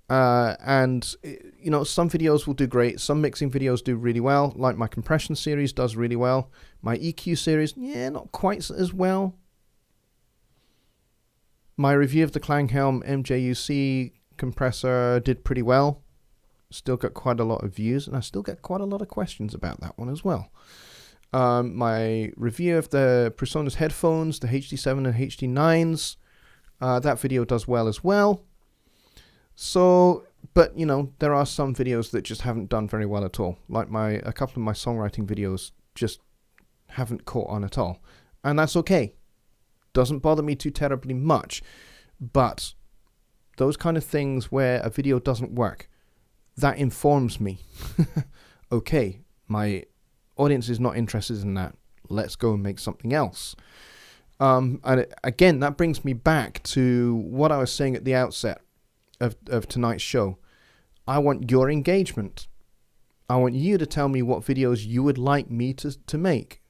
A: And you know, some videos will do great. Some mixing videos do really well. Like my compression series does really well. My EQ series, yeah, not quite as well. My review of the Klanghelm MJUC compressor did pretty well. Still got quite a lot of views, and I still get quite a lot of questions about that one as well. My review of the PreSonus headphones, the HD7 and HD9s, that video does well as well. So, but you know, there are some videos that just haven't done very well at all. Like a couple of my songwriting videos just haven't caught on at all. And that's okay. Doesn't bother me too terribly much. But those kind of things where a video doesn't work, that informs me. Okay, my audience is not interested in that. Let's go and make something else. And again, that brings me back to what I was saying at the outset of tonight's show. I want your engagement. I want you to tell me what videos you would like me to make.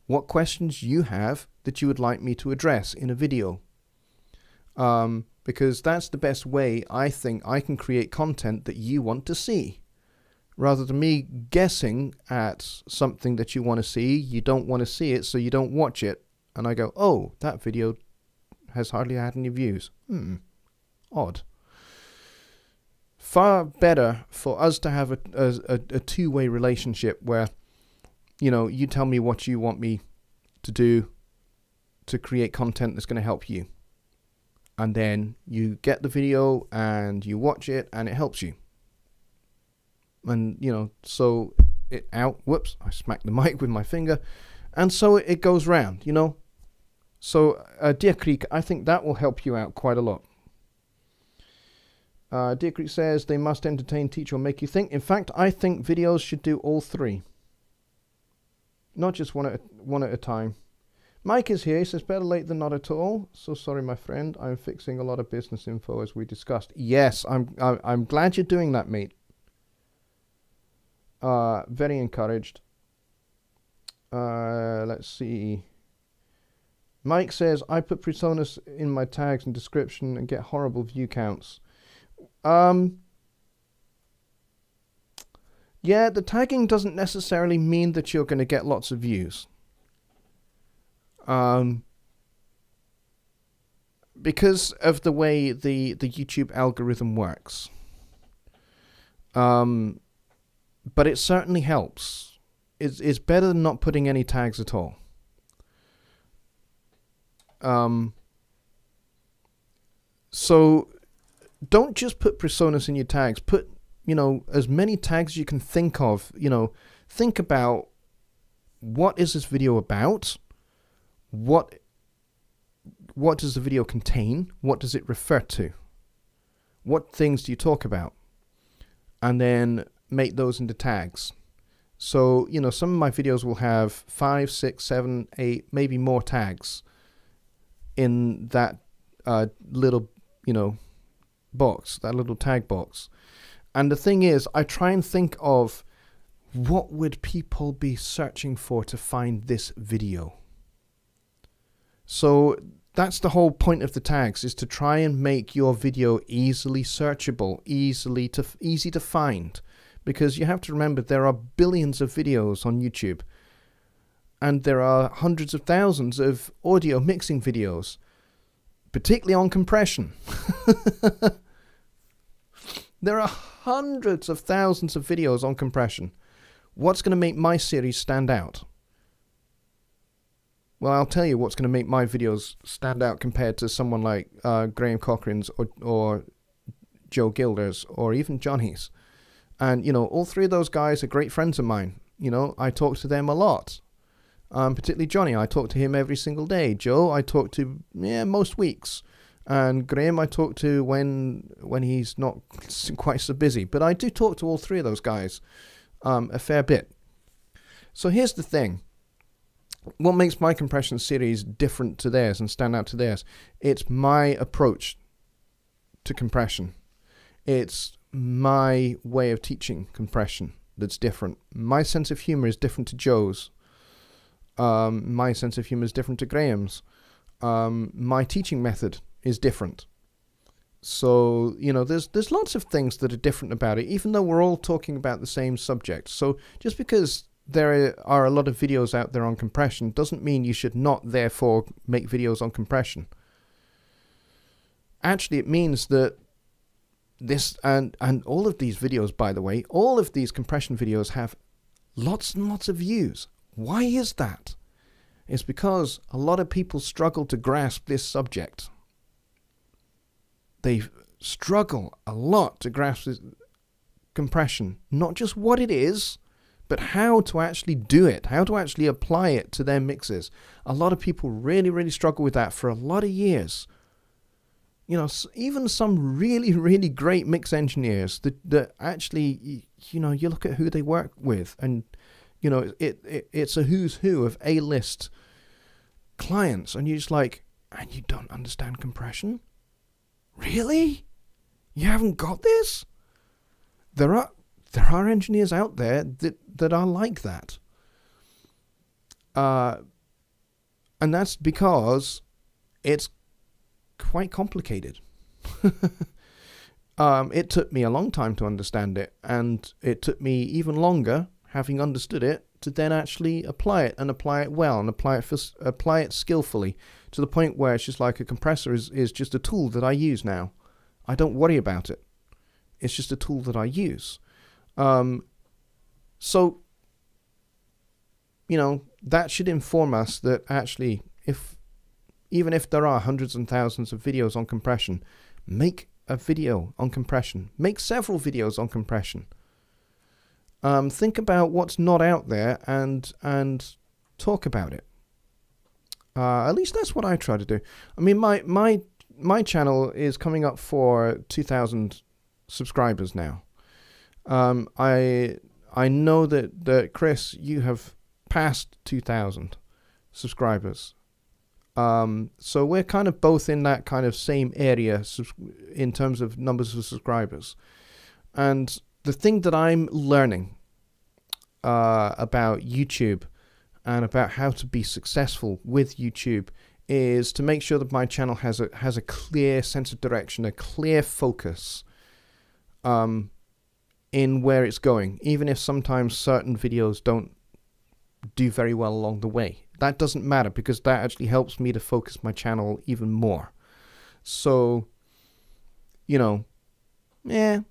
A: What questions you have that you would like me to address in a video. Because that's the best way I think I can create content that you want to see. Rather than me guessing at something that you want to see, you don't want to see it, so you don't watch it. And I go, oh, that video has hardly had any views. Odd. Far better for us to have a two-way relationship where, you know, you tell me what you want me to do to create content that's going to help you. And then you get the video and you watch it and it helps you. And, you know, so it out. Whoops, I smacked the mic with my finger. And so it goes round, you know. So, Deer Creek, I think that will help you out quite a lot. Deer Creek says they must entertain, teach, or make you think. In fact, I think videos should do all three. Not just one at a time. Mike is here. He says, better late than not at all. So sorry, my friend. I'm fixing a lot of business info as we discussed. Yes, I'm glad you're doing that, mate. Very encouraged. Let's see. Mike says, I put PreSonus in my tags and description and get horrible view counts. Yeah, the tagging doesn't necessarily mean that you're going to get lots of views. Because of the way the YouTube algorithm works. But it certainly helps. It's better than not putting any tags at all. So don't just put PreSonus in your tags. Put, you know, as many tags as you can think of. You know, think about what is this video about? What does the video contain? What does it refer to? What things do you talk about? And then make those into tags. So, you know, some of my videos will have 5, 6, 7, 8, maybe more tags in that little, you know, box, that little tag box. And the thing is, I try and think of what would people be searching for to find this video. So that's the whole point of the tags, is to try and make your video easily searchable, easy to find. Because you have to remember, there are billions of videos on YouTube. And there are hundreds of thousands of audio mixing videos, particularly on compression. There are hundreds of thousands of videos on compression. What's going to make my series stand out? Well, I'll tell you what's going to make my videos stand out compared to someone like Graham Cochrane's or Joe Gilder's or even Jonny's. And, you know, all three of those guys are great friends of mine. You know, I talk to them a lot. Particularly Jonny, I talk to him every single day. Joe, I talk to most weeks. And Graham, I talk to when he's not quite so busy. But I do talk to all three of those guys a fair bit. So here's the thing. What makes my compression series different to theirs and stand out to theirs? It's my approach to compression. It's my way of teaching compression that's different. My sense of humor is different to Joe's. My sense of humor is different to Graham's. My teaching method is different. So, you know, there's lots of things that are different about it, even though we're all talking about the same subject. So just because there are a lot of videos out there on compression doesn't mean you should not therefore make videos on compression. Actually, it means that this and all of these videos, by the way, all of these compression videos have lots and lots of views. Why is that? It's because a lot of people struggle to grasp this subject. They struggle a lot to grasp this compression, not just what it is, but how to actually do it, how to actually apply it to their mixes. A lot of people really, really struggle with that for a lot of years. You know, even some really, really great mix engineers that actually, you know, you look at who they work with and, you know, it's a who's who of A-list clients. And you're just like, and you don't understand compression? Really? You haven't got this? There are engineers out there that are like that. And that's because it's quite complicated. It took me a long time to understand it, and it took me even longer, having understood it, to then actually apply it and apply it well and apply it skillfully, to the point where it's just like a compressor is just a tool that I use now. I don't worry about it. It's just a tool that I use. So, you know, that should inform us that actually, even if there are hundreds and thousands of videos on compression, make a video on compression. Make several videos on compression. Think about what's not out there and talk about it. At least that's what I try to do. I mean, my channel is coming up for 2,000 subscribers now. I know that Chris, you have passed 2,000 subscribers. So we're kind of both in that kind of same area in terms of numbers of subscribers. And the thing that I'm learning about YouTube and about how to be successful with YouTube is to make sure that my channel has a clear sense of direction, a clear focus in where it's going, even if sometimes certain videos don't do very well along the way. That doesn't matter, because that actually helps me to focus my channel even more. So, you know, yeah,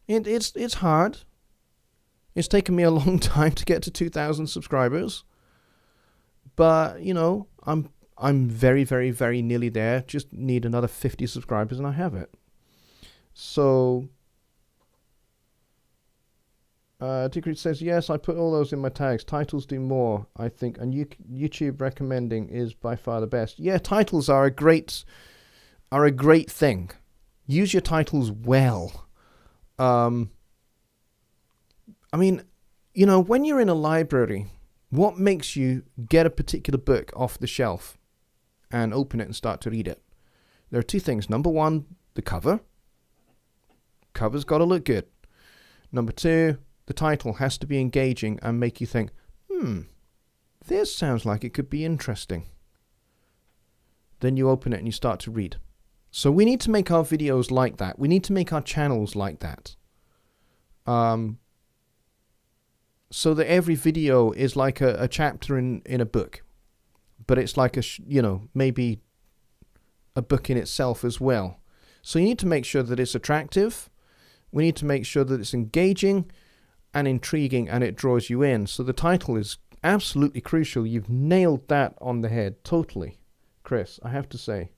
A: it's hard. It's taken me a long time to get to 2,000 subscribers, but you know, I'm very, very, very nearly there. Just need another 50 subscribers and I have it. So, Tickerit says, yes, I put all those in my tags. Titles do more, I think, and YouTube recommending is by far the best. Yeah, titles are a great thing. Use your titles well. I mean, you know, when you're in a library, what makes you get a particular book off the shelf and open it and start to read it? There are two things. Number one, the cover. Cover's got to look good. Number two, the title has to be engaging and make you think, this sounds like it could be interesting. Then you open it and you start to read. So we need to make our videos like that. We need to make our channels like that. So that every video is like a chapter in a book. But it's like maybe a book in itself as well. So you need to make sure that it's attractive. We need to make sure that it's engaging and intriguing and it draws you in. So the title is absolutely crucial. You've nailed that on the head. Totally, Chris, I have to say.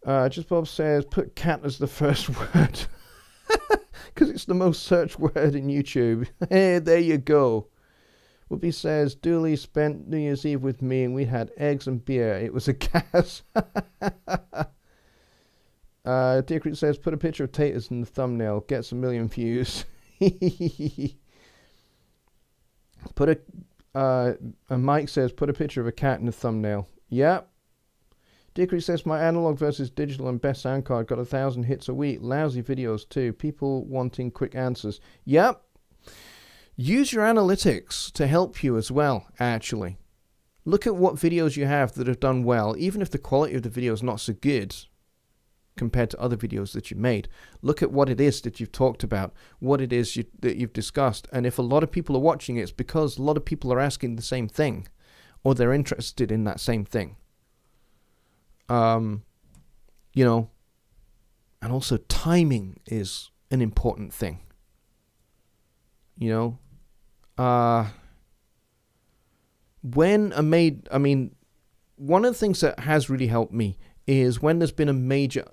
A: Just Bob says, put cat as the first word. Because it's the most searched word in YouTube. Hey, there you go. Whoopi says, Dooley spent New Year's Eve with me and we had eggs and beer. It was a gas. Dear Creek says, put a picture of taters in the thumbnail. Gets 1 million views. Mike says, put a picture of a cat in the thumbnail. Yep. Dear Creek says, my analog versus digital and best sound card got 1,000 hits a week. Lousy videos too. People wanting quick answers. Yep. Use your analytics to help you as well, actually. Look at what videos you have that have done well, even if the quality of the video is not so good compared to other videos that you made. Look at what it is that you've talked about, what it is that you've discussed. And if a lot of people are watching it, it's because a lot of people are asking the same thing, or they're interested in that same thing. You know, and also timing is an important thing. You know, one of the things that has really helped me is when there's been a major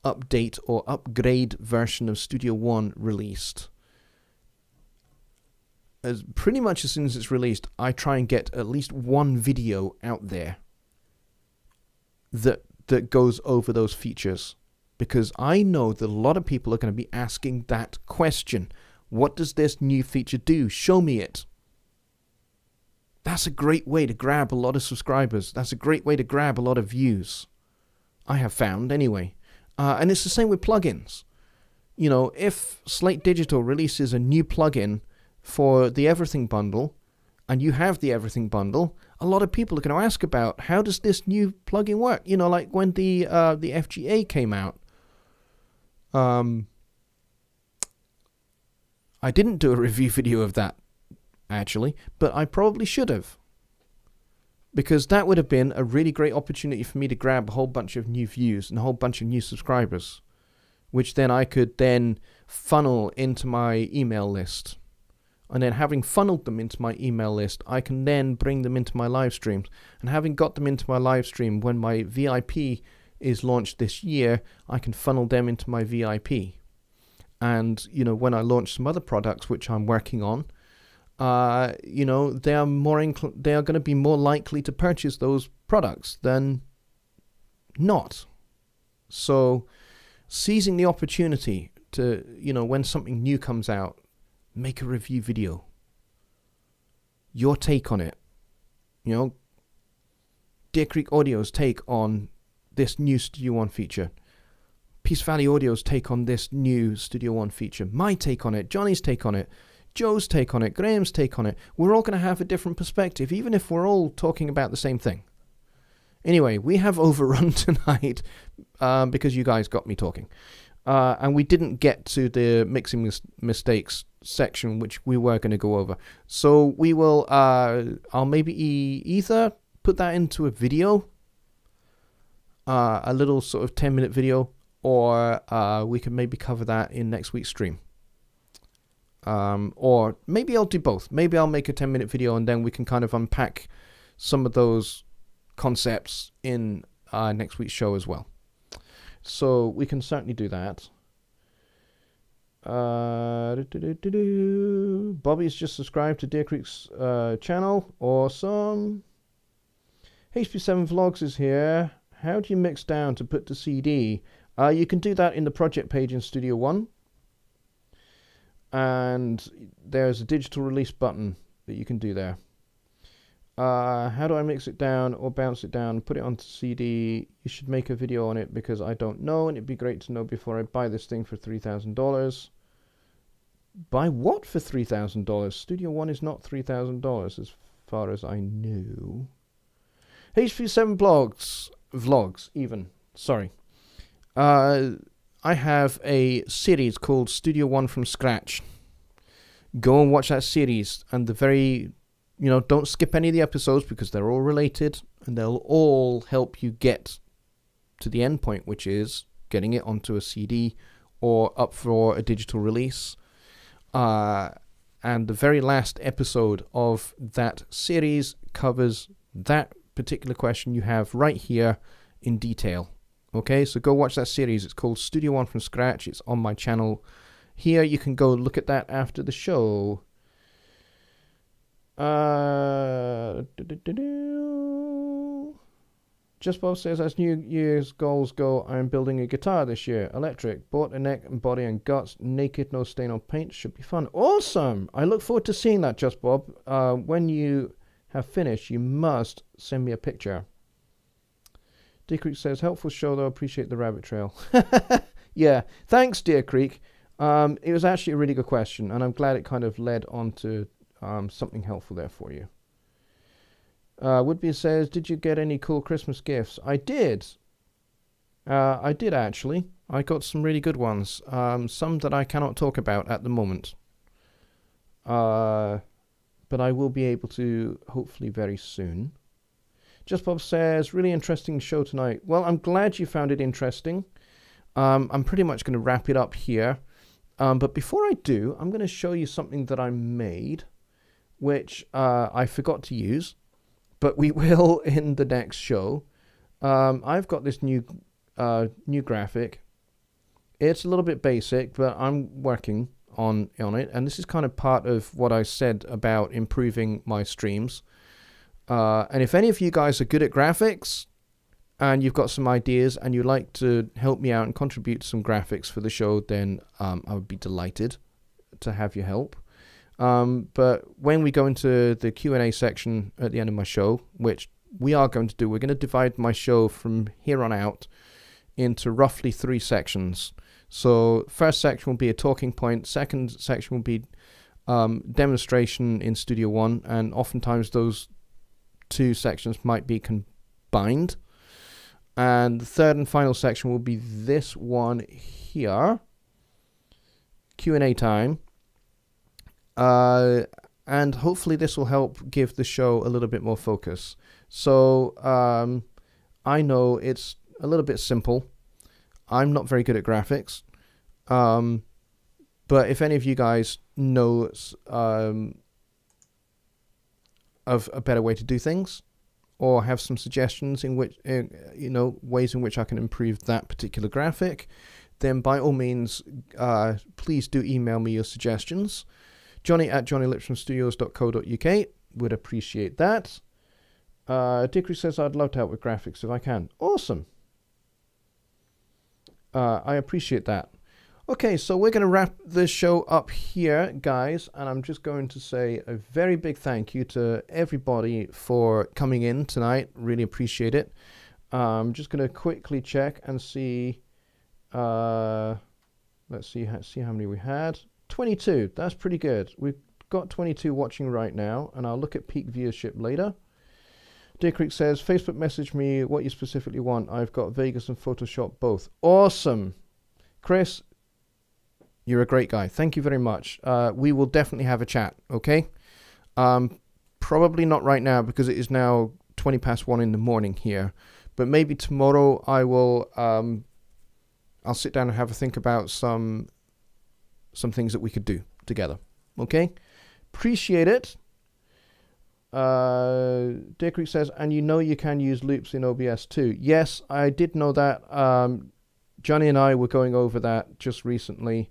A: update or upgrade version of Studio One released. Pretty much as soon as it's released, I try and get at least one video out there that goes over those features, because I know that a lot of people are going to be asking that question. What does this new feature do? Show me it. That's a great way to grab a lot of subscribers. That's a great way to grab a lot of views. I have found anyway. And it's the same with plugins. You know, if Slate Digital releases a new plugin for the Everything Bundle, and you have the Everything Bundle, a lot of people are going to ask about, how does this new plugin work? You know, like when the FGA came out. I didn't do a review video of that, actually, but I probably should have. Because that would have been a really great opportunity for me to grab a whole bunch of new views and a whole bunch of new subscribers, which then I could then funnel into my email list. And then having funneled them into my email list, I can then bring them into my live streams. And having got them into my live stream, when my VIP is launched this year, I can funnel them into my VIP. And, you know, when I launch some other products, which I'm working on, you know, they are going to be more likely to purchase those products than not. So seizing the opportunity to, you know, when something new comes out, make a review video. Your take on it. You know, Deer Creek Audio's take on this new Studio One feature. Peace Valley Audio's take on this new Studio One feature. My take on it. Johnny's take on it. Joe's take on it. Graham's take on it. We're all going to have a different perspective, even if we're all talking about the same thing. Anyway, we have overrun tonight because you guys got me talking. And we didn't get to the mixing mistakes section, which we were going to go over. So we will, I'll maybe either put that into a video, a little sort of 10-minute video, or we can maybe cover that in next week's stream. Or maybe I'll do both. Maybe I'll make a 10-minute video and then we can kind of unpack some of those concepts in next week's show as well. So we can certainly do that. Bobby's just subscribed to Deer Creek's channel. Awesome. HP7 Vlogs is here. How do you mix down to put to CD? You can do that in the project page in Studio One. and there's a digital release button that you can do there. How do I mix it down or bounce it down, put it onto CD? You should make a video on it because I don't know, and it'd be great to know before I buy this thing for $3,000. Buy what for $3,000? Studio One is not $3,000 as far as I knew. HP7 vlogs even. Sorry. I have a series called Studio One from Scratch. Go and watch that series, and don't skip any of the episodes because they're all related and they'll all help you get to the end point, which is getting it onto a CD or up for a digital release. And the very last episode of that series covers that particular question you have right here in detail. Okay, so go watch that series. It's called Studio One from Scratch. It's on my channel here. You can go look at that after the show. Just Bob says, as New Year's goals go, I'm building a guitar this year. Electric. Bought a neck and body and guts. Naked, no stain on paint. Should be fun. Awesome! I look forward to seeing that, Just Bob. When you have finished, you must send me a picture. Deer Creek says, helpful show though. Appreciate the rabbit trail. Yeah, thanks, Deer Creek. It was actually a really good question, and I'm glad it kind of led on to something helpful there for you. Woodby says, did you get any cool Christmas gifts? I did. I did actually. I got some really good ones. Some that I cannot talk about at the moment. But I will be able to hopefully very soon. Just Bob says, really interesting show tonight. Well, I'm glad you found it interesting. I'm pretty much going to wrap it up here. But before I do, I'm going to show you something that I made, which I forgot to use, but we will in the next show. I've got this new graphic. It's a little bit basic, but I'm working on it, and this is kind of part of what I said about improving my streams. And if any of you guys are good at graphics and you've got some ideas and you'd like to help me out and contribute some graphics for the show, then I would be delighted to have your help. But when we go into the Q&A section at the end of my show, which we are going to do, we're going to divide my show from here on out into roughly 3 sections. So first section will be a talking point, second section will be demonstration in Studio One, and oftentimes those 2 sections might be combined. And the third and final section will be this one here, Q&A time. And hopefully this will help give the show a little bit more focus. So I know it's a little bit simple. I'm not very good at graphics. But if any of you guys know of a better way to do things, or have some suggestions in which, ways in which I can improve that particular graphic, then by all means, please do email me your suggestions. Jonny at jonnylipshamstudios.co.uk. Would appreciate that. Dickory says, I'd love to help with graphics if I can. Awesome. I appreciate that. Okay, so we're going to wrap this show up here, guys, and I'm just going to say a very big thank you to everybody for coming in tonight. Really appreciate it. I'm just going to quickly check and see. Let's see how many we had. 22. That's pretty good. We've got 22 watching right now, and I'll look at peak viewership later. Deer Creek says, Facebook message me what you specifically want. I've got Vegas and Photoshop both. Awesome. Chris, you're a great guy. Thank you very much. We will definitely have a chat, okay? Probably not right now because it is now 20 past 1 in the morning here. But maybe tomorrow I will, I'll sit down and have a think about some things that we could do together, okay? Appreciate it. Deer Creek says, and you can use loops in OBS too. Yes, I did know that. Jonny and I were going over that just recently.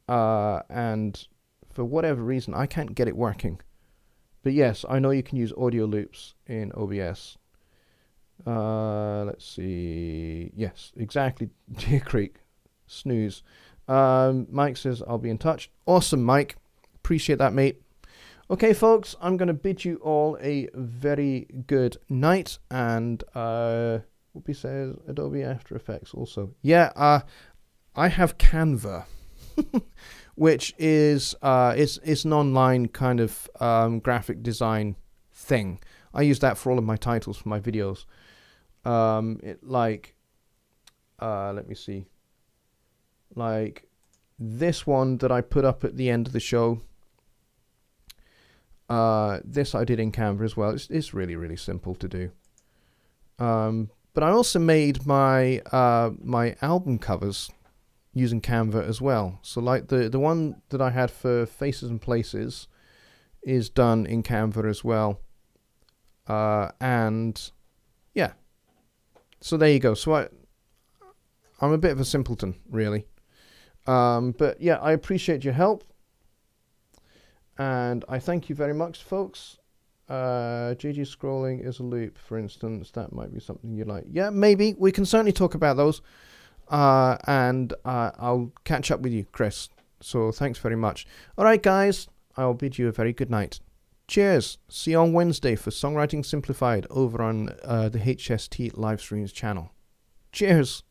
A: And for whatever reason, I can't get it working. But yes, I know you can use audio loops in OBS. Let's see. Yes, exactly. Deer Creek. Snooze. Mike says, I'll be in touch. Awesome, Mike. Appreciate that, mate. Okay, folks, I'm going to bid you all a very good night. And Whoopi says, Adobe After Effects also. Yeah, I have Canva, which is it's an online kind of graphic design thing. I use that for all of my titles for my videos. Let me see. Like this one that I put up at the end of the show. This I did in Canva as well. It's really, really simple to do. But I also made my my album covers using Canva as well. So like the one that I had for Faces and Places is done in Canva as well. And yeah. So there you go. So I'm a bit of a simpleton, really. But yeah, I appreciate your help. And I thank you very much, folks. GG scrolling is a loop, for instance. That might be something you like. Yeah, maybe. We can certainly talk about those. And I'll catch up with you, Chris. So thanks very much. All right, guys. I'll bid you a very good night. Cheers. See you on Wednesday for Songwriting Simplified over on the HST Livestreams channel. Cheers.